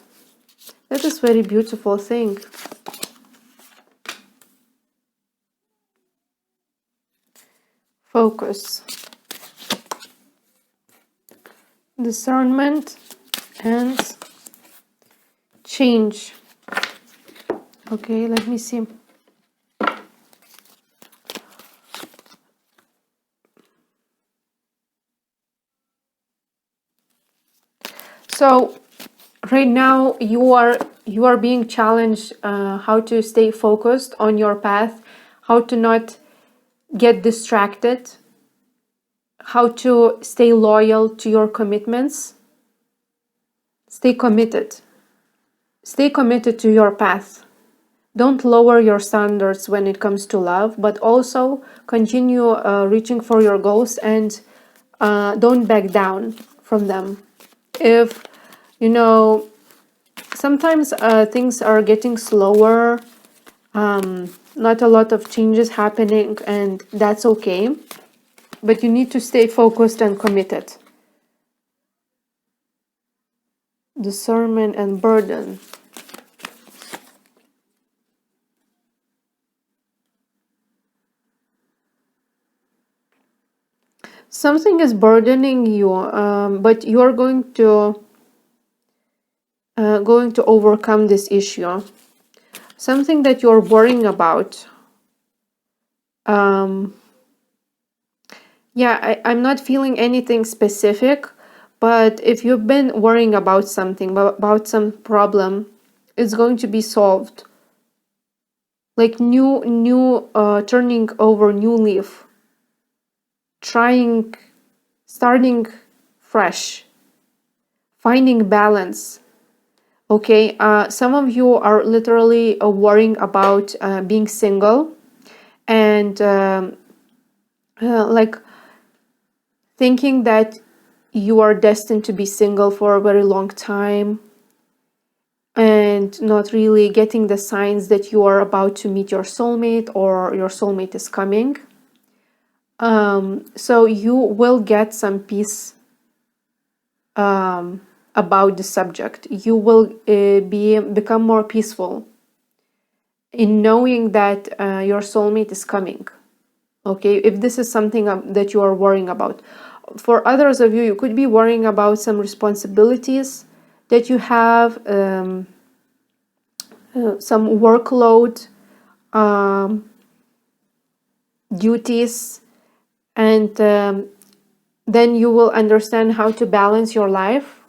That is very beautiful thing. Focus, discernment, and change. Okay, let me see. So right now you are being challenged how to stay focused on your path, how to not get distracted, how to stay loyal to your commitments. Stay committed to your path. Don't lower your standards when it comes to love, but also continue reaching for your goals, and don't back down from them. If sometimes things are getting slower, not a lot of changes happening, and that's okay, but you need to stay focused and committed. Discernment and burden. Something is burdening you, but you're going to overcome this issue. Something that you're worrying about. I'm not feeling anything specific, but if you've been worrying about something, about some problem, it's going to be solved. Like turning over new leaf. Starting fresh. Finding balance. Okay, some of you are literally worrying about being single, and like thinking that you are destined to be single for a very long time, and not really getting the signs that you are about to meet your soulmate, or your soulmate is coming. So you will get some peace about the subject. You will become more peaceful in knowing that your soulmate is coming. Okay, if this is something that you are worrying about. For others of you, you could be worrying about some responsibilities that you have, some workload, duties, and then you will understand how to balance your life,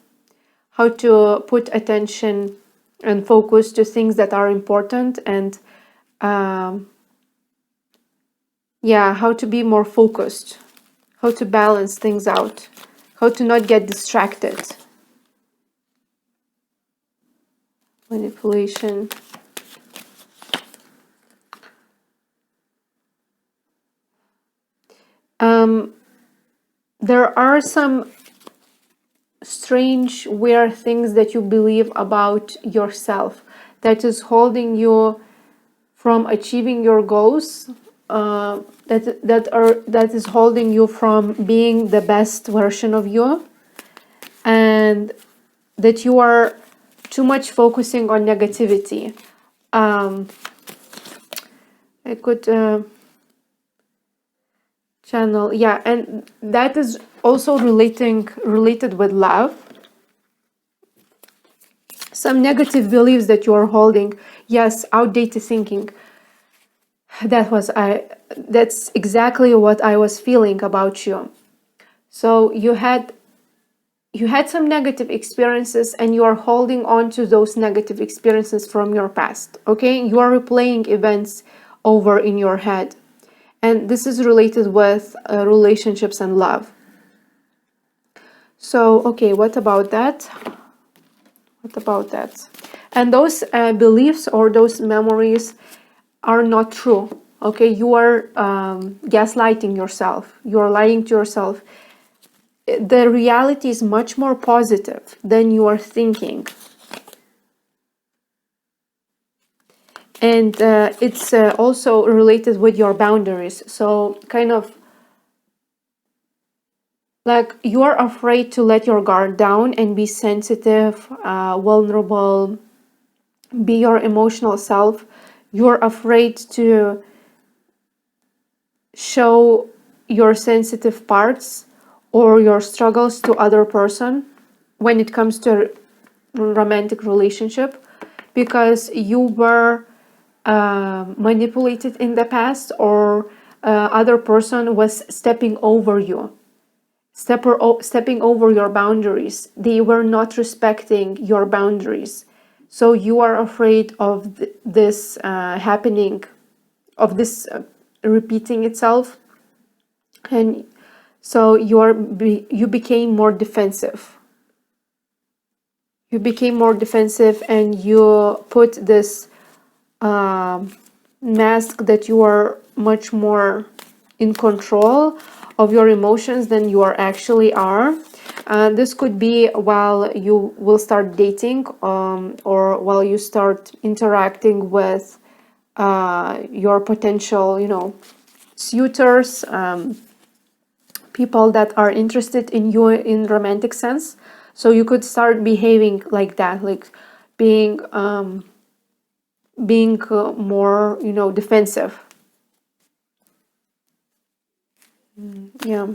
how to put attention and focus to things that are important, and how to be more focused, how to balance things out, how to not get distracted. Manipulation. There are some strange, weird things that you believe about yourself that is holding you from achieving your goals, that is holding you from being the best version of you, and that you are too much focusing on negativity. I could channel. Yeah, and that is also related with love. Some negative beliefs that you are holding. Yes, outdated thinking. That's exactly what I was feeling about you. So you had some negative experiences and you are holding on to those negative experiences from your past. Okay, you are replaying events over in your head, and this is related with relationships and love. So okay, what about that? What about that? And those beliefs or those memories are not true. Okay, you are gaslighting yourself, you are lying to yourself. The reality is much more positive than you are thinking. And it's also related with your boundaries. So kind of like you are afraid to let your guard down and be sensitive, vulnerable, be your emotional self. You're afraid to show your sensitive parts or your struggles to other person when it comes to romantic relationship, because you were manipulated in the past, or other person was stepping over you, stepping over your boundaries. They were not respecting your boundaries. So you are afraid of this happening, of this repeating itself, and so you became more defensive. You became more defensive, and you put this mask that you are much more in control of your emotions than you are actually are. This could be while you will start dating, or while you start interacting with your potential, suitors, people that are interested in you in romantic sense. So you could start behaving like that, like being more, defensive. Yeah.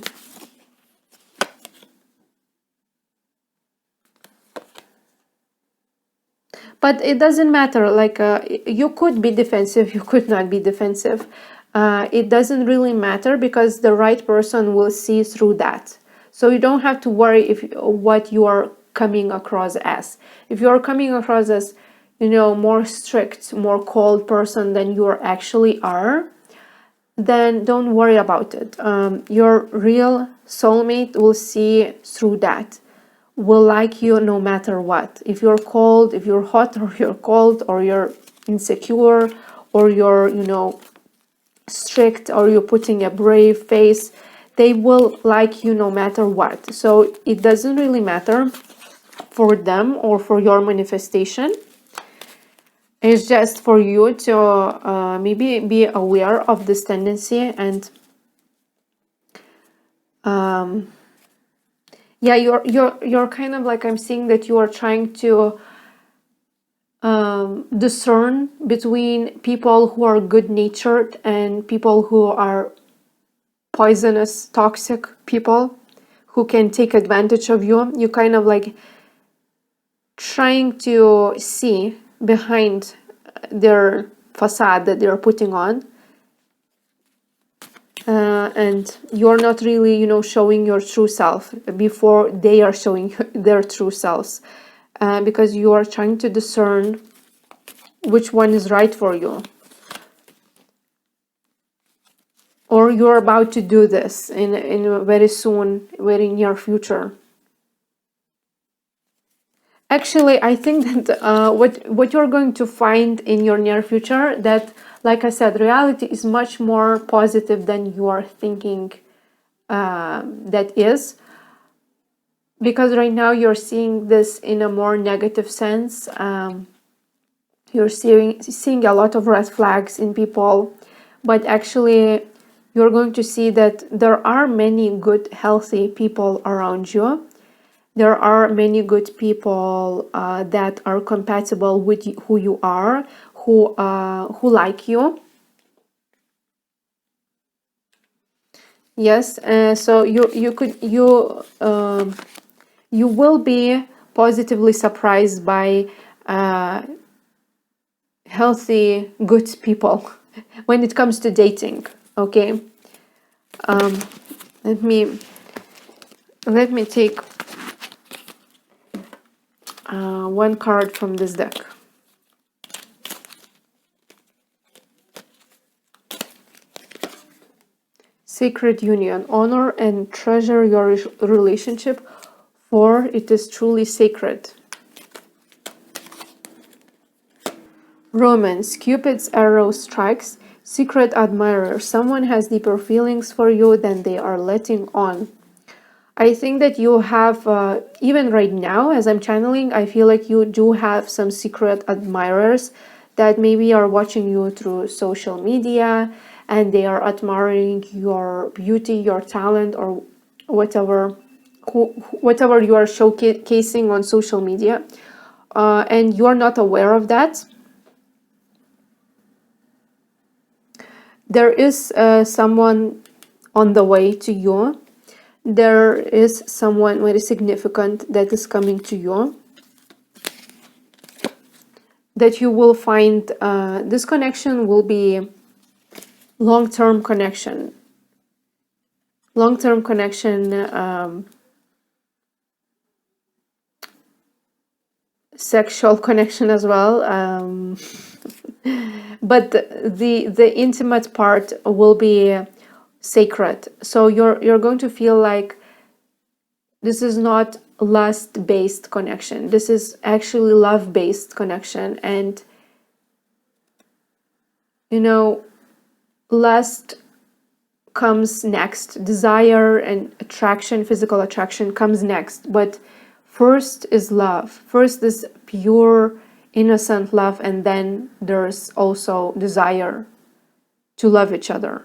But it doesn't matter, like you could be defensive, you could not be defensive. It doesn't really matter, because the right person will see through that. So you don't have to worry if what you are coming across as. If you are coming across as, more strict, more cold person than you actually are, then don't worry about it. Your real soulmate will see through that, will like you no matter what. If you're cold, if you're hot, or you're cold, or you're insecure, or you're, strict, or you're putting a brave face, they will like you no matter what. So it doesn't really matter for them or for your manifestation. It's just for you to maybe be aware of this tendency. And yeah, you're kind of like, I'm seeing that you are trying to discern between people who are good-natured and people who are poisonous, toxic people who can take advantage of you. You kind of like trying to see behind their facade that they're putting on, and you're not really, showing your true self before they are showing their true selves, because you are trying to discern which one is right for you. Or you're about to do this in a very soon, very near future. Actually, I think that what you're going to find in your near future, that, like I said, reality is much more positive than you are thinking that is. Because right now you're seeing this in a more negative sense. You're seeing a lot of red flags in people, but actually you're going to see that there are many good, healthy people around you. There are many good people that are compatible with who you are, who like you. Yes, so you will be positively surprised by uh, healthy, good people when it comes to dating. Okay, um, let me take one card from this deck. Sacred union. Honor and treasure your relationship, for it is truly sacred. Romance. Cupid's arrow strikes. Secret admirer. Someone has deeper feelings for you than they are letting on. I think that you have, even right now, as I'm channeling, I feel like you do have some secret admirers that maybe are watching you through social media and they are admiring your beauty, your talent, or whatever, whatever you are showcasing on social media, and you are not aware of that. There is someone on the way to you. There is someone very significant that is coming to you, that you will find. This connection will be long-term connection, long-term connection, sexual connection as well, but the intimate part will be sacred. So you're going to feel like this is not lust-based connection. This is actually love-based connection. And you know, lust comes next. Desire and attraction, physical attraction, comes next. But first is love. First is pure, innocent love, and then there's also desire to love each other.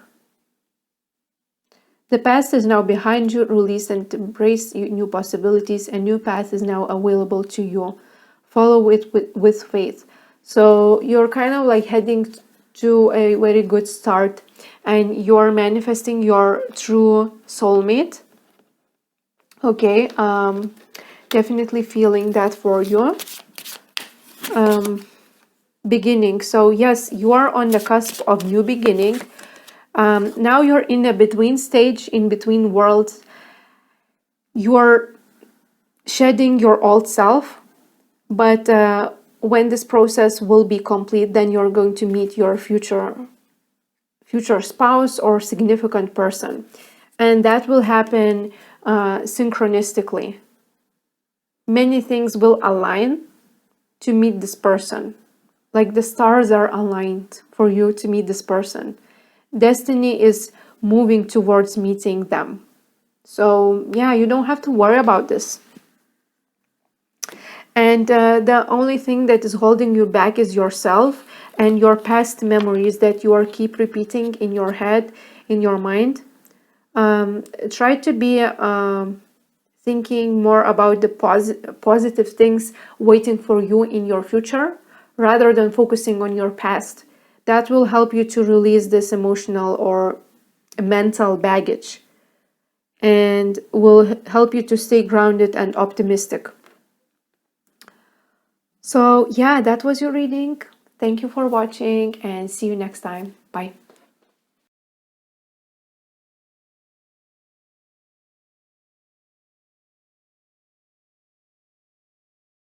The past is now behind you. Release and embrace new possibilities. A new path is now available to you. Follow it with faith. So you're kind of like heading to a very good start, and you're manifesting your true soulmate. Okay, definitely feeling that for you. Beginning. So yes, you are on the cusp of new beginning. Now you're in a between stage, in between worlds. You're shedding your old self, but when this process will be complete, then you're going to meet your future spouse or significant person, and that will happen synchronistically. Many things will align to meet this person, like the stars are aligned for you to meet this person. Destiny is moving towards meeting them. So yeah, you don't have to worry about this. And the only thing that is holding you back is yourself and your past memories that you are keep repeating in your head, in your mind. Try to be thinking more about the positive things waiting for you in your future, rather than focusing on your past. That will help you to release this emotional or mental baggage, and will help you to stay grounded and optimistic. So yeah, that was your reading. Thank you for watching, and see you next time. Bye.